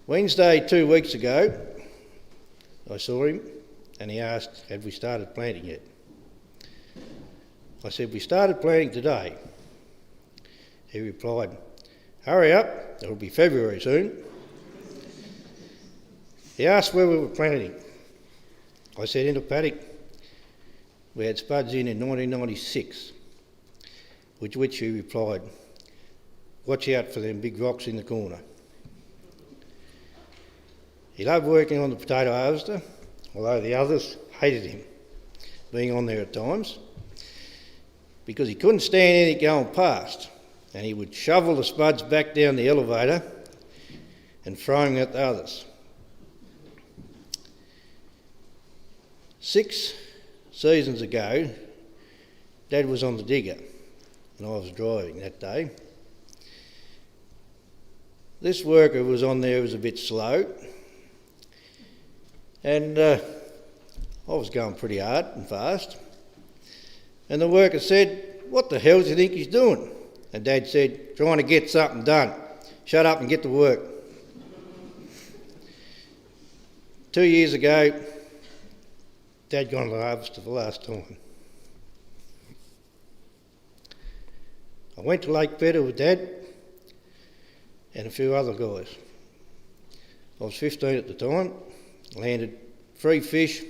Wednesday 2 weeks ago, I saw him and he asked, had we started planting yet? I said, we started planting today. He replied, hurry up, it'll be February soon. He asked where we were planting. I said, in a paddock. We had spuds in 1996, which he replied, watch out for them big rocks in the corner. He loved working on the potato harvester, although the others hated him being on there at times because he couldn't stand anything going past, and he would shovel the spuds back down the elevator and throw them at the others. 6 seasons ago, Dad was on the digger and I was driving that day. This worker was on there, was a bit slow, and I was going pretty hard and fast. And the worker said, what the hell do you think he's doing? And Dad said, trying to get something done. Shut up and get to work. 2 years ago, Dad gone to the harvest for the last time. I went to Lake Better with Dad and a few other guys. I was 15 at the time, landed 3 fish,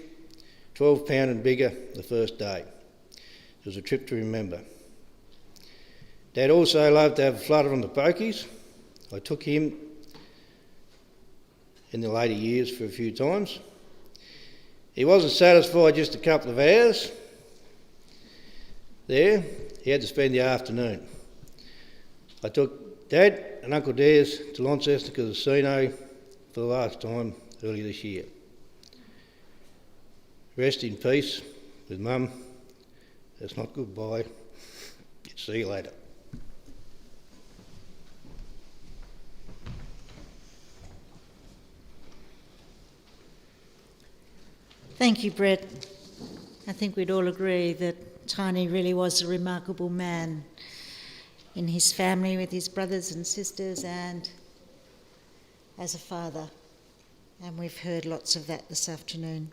12 pound and bigger the first day. It was a trip to remember. Dad also loved to have a flutter on the pokies. I took him in the later years for a few times. He wasn't satisfied just a couple of hours. There, he had to spend the afternoon. I took Dad and Uncle Des to Launceston Casino for the last time earlier this year. Rest in peace with Mum. It's not goodbye. See you later. Thank you, Brett. I think we'd all agree that Tiny really was a remarkable man in his family with his brothers and sisters and as a father. And we've heard lots of that this afternoon.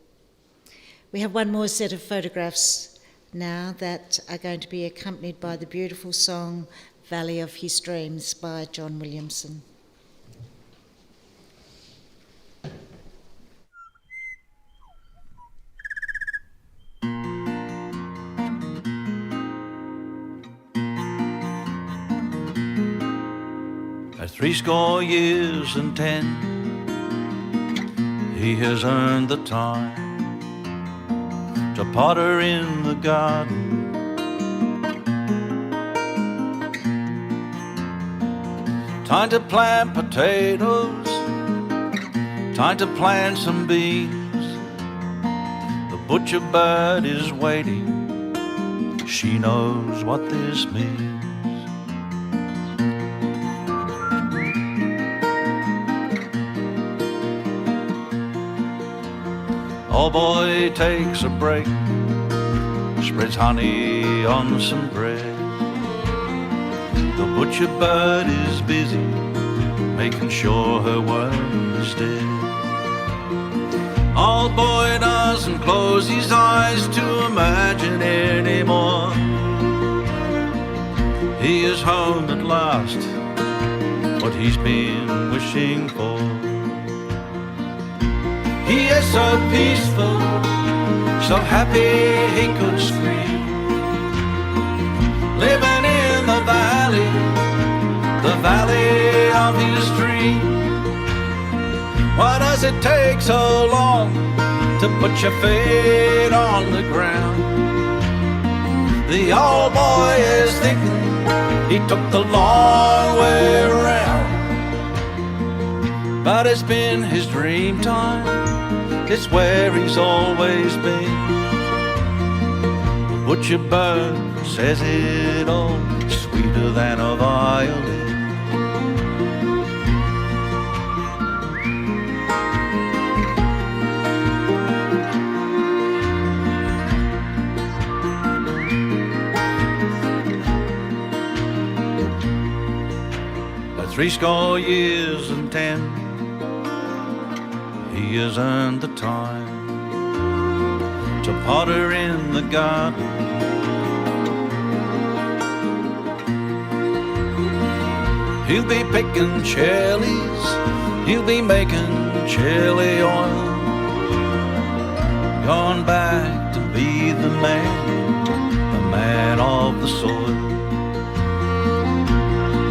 We have one more set of photographs now that are going to be accompanied by the beautiful song Valley of His Dreams by John Williamson. At 70 and 10, he has earned the time to potter in the garden. Time to plant potatoes, time to plant some beans. The butcher bird is waiting, she knows what this means. Old boy takes a break, spreads honey on some bread. The butcher bird is busy, making sure her worm is dead. Old boy doesn't close his eyes to imagine anymore. He is home at last, what he's been wishing for. He is so peaceful, so happy he could scream. Living in the valley of his dream. Why does it take so long to put your feet on the ground? The old boy is thinking he took the long way around. But it's been his dream time, it's where he's always been. The butcher bird says it all, sweeter than a violin. At 70 and 10, he has earned the time to potter in the garden. He'll be picking chilies, he'll be making chili oil. Gone back to be the man of the soil.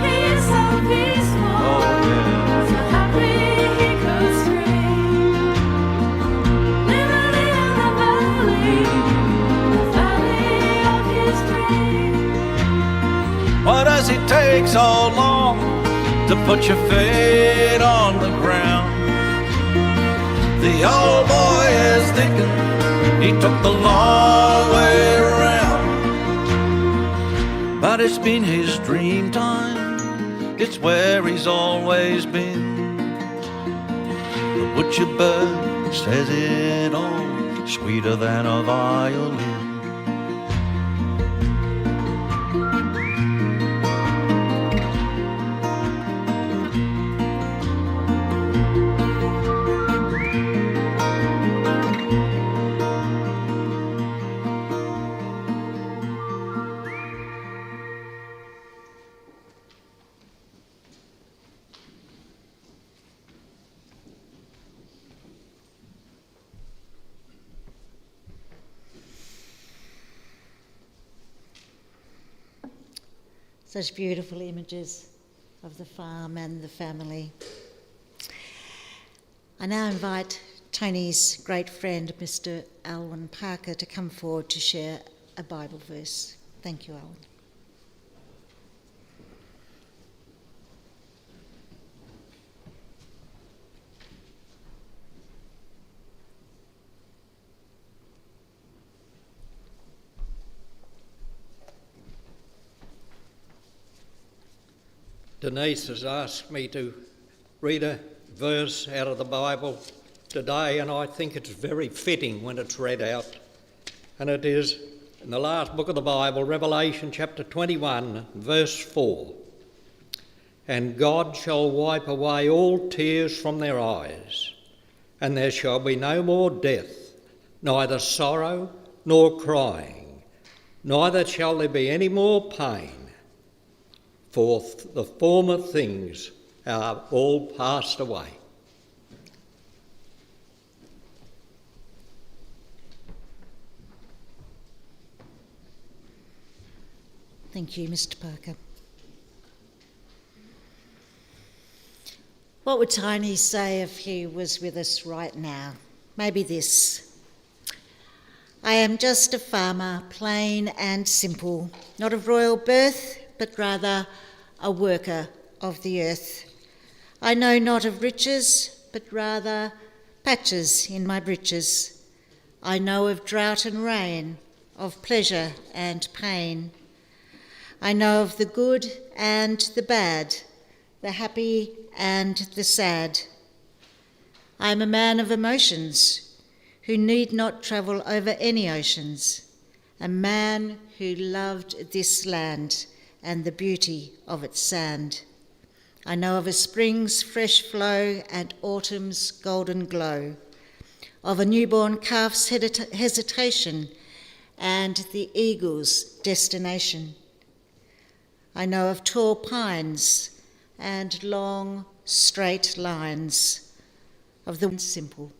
He is so peaceful, Oh yeah. so happy he could scream. Living in the valley of his dream. Why does it take so long to put your feet on the ground? The old boy is thinking he took the long way around. But it's been his dream time, it's where he's always been. The butcher bird says it all, sweeter than a violin. Such beautiful images of the farm and the family. I now invite Tony's great friend, Mr. Alwyn Parker, to come forward to share a Bible verse. Thank you, Owen. Denise has asked me to read a verse out of the Bible today, and I think it's very fitting when it's read out. And it is in the last book of the Bible, Revelation chapter 21, verse 4. And God shall wipe away all tears from their eyes, and there shall be no more death, neither sorrow nor crying, neither shall there be any more pain, for the former things are all passed away. Thank you, Mr. Parker. What would Tiny say if he was with us right now? Maybe this. I am just a farmer, plain and simple, not of royal birth, but rather a worker of the earth. I know not of riches, but rather patches in my breeches. I know of drought and rain, of pleasure and pain. I know of the good and the bad, the happy and the sad. I am a man of emotions who need not travel over any oceans, a man who loved this land and the beauty of its sand. I know of a spring's fresh flow and autumn's golden glow, of a newborn calf's hesitation and the eagle's destination. I know of tall pines and long, straight lines, of the simple.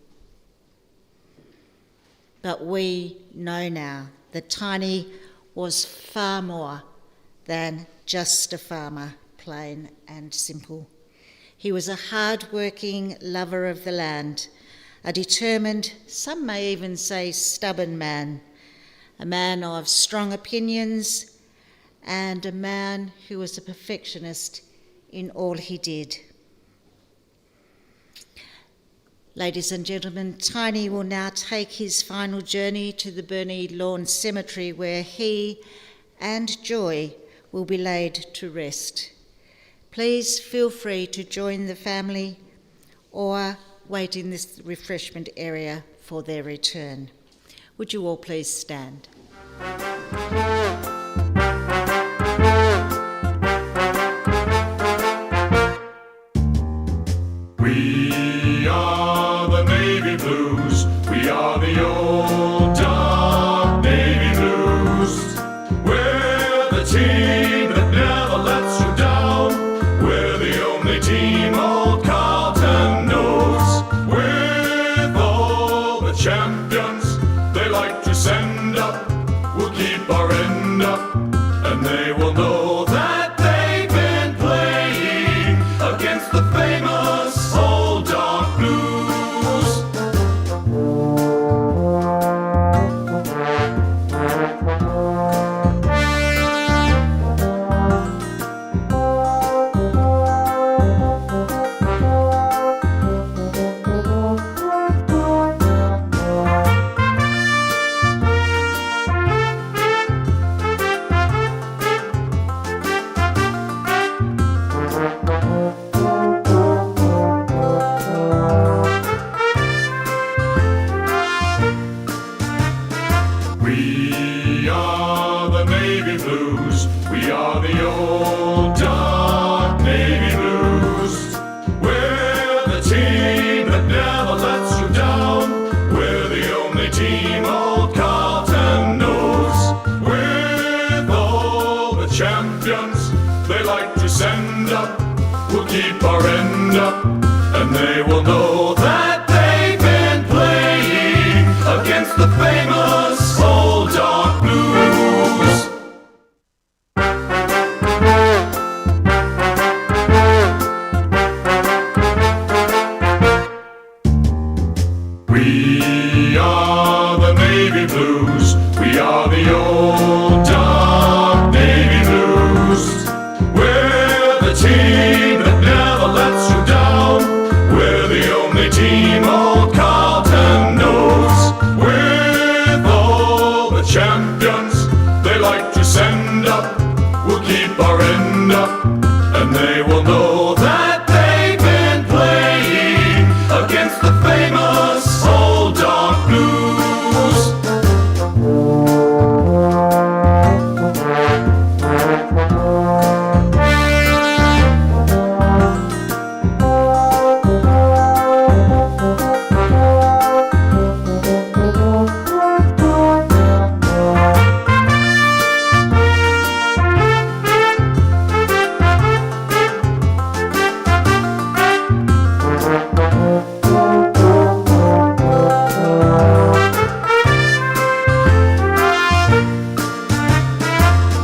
But we know now that Tiny was far more than just a farmer, plain and simple. He was a hard-working lover of the land, a determined, some may even say stubborn man, a man of strong opinions, and a man who was a perfectionist in all he did. Ladies and gentlemen, Tiny will now take his final journey to the Burney Lawn Cemetery, where he and Joy will be laid to rest. Please feel free to join the family or wait in this refreshment area for their return. Would you all please stand? We are the Navy Blues. We are the old dark Navy Blues. We're the team that never lets you down. We're the only team old Carlton knows. With all the champions they like to send up, we'll keep our end up, and they will know that they've been playing against the famous old dark blues. We are the Navy Blues. We are the old dark Navy Blues. We're the team that never lets you down. We're the only team old Carlton knows. With all the champions they like to send up, we'll keep our end up, and they will know that they've been playing against the famous old dark blues. We are the Navy Blues. We are the old dark our end up, and they will know that they've been playing against the famous old dark blues.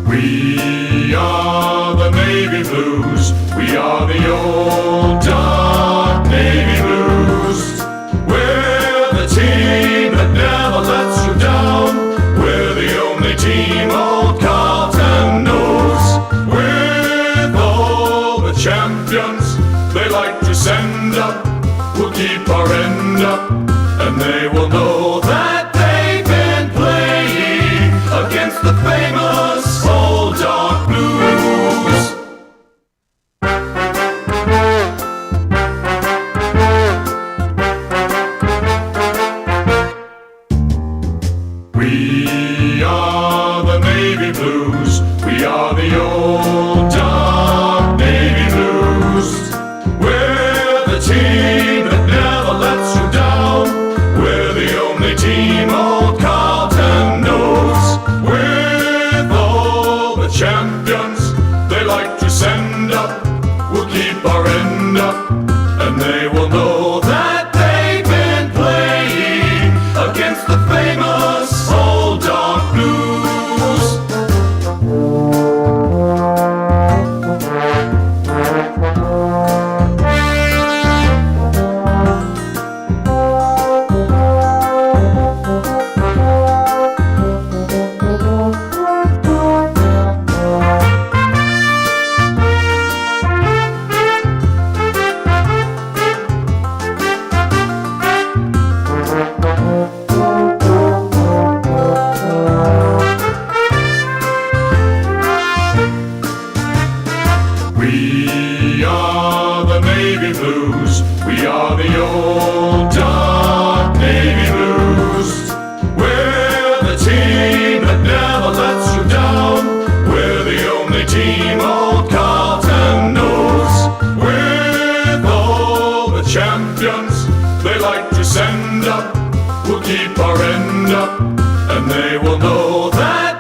We are the Navy Blues. We are the old dark Navy Blues. We're the team that never lets you down. We're the only team old Carlton knows. With all the champions they like to send up, we'll keep our end up, and they will know that they've been playing against the famous old dark blues. We are the Navy Blues. We are the old dark Navy Blues. We're the team that never lets you down. We're the only team old Carlton knows. With all the champions they like to send up, we'll keep our end up, and they will know that they've been playing against the famous old dark blues. We are the Navy Blues. We are the old dark Navy Blues. We're the team that never lets you down. We're the only team old Carlton knows. With all the champions they like to send up, we'll keep our end up, and they will know that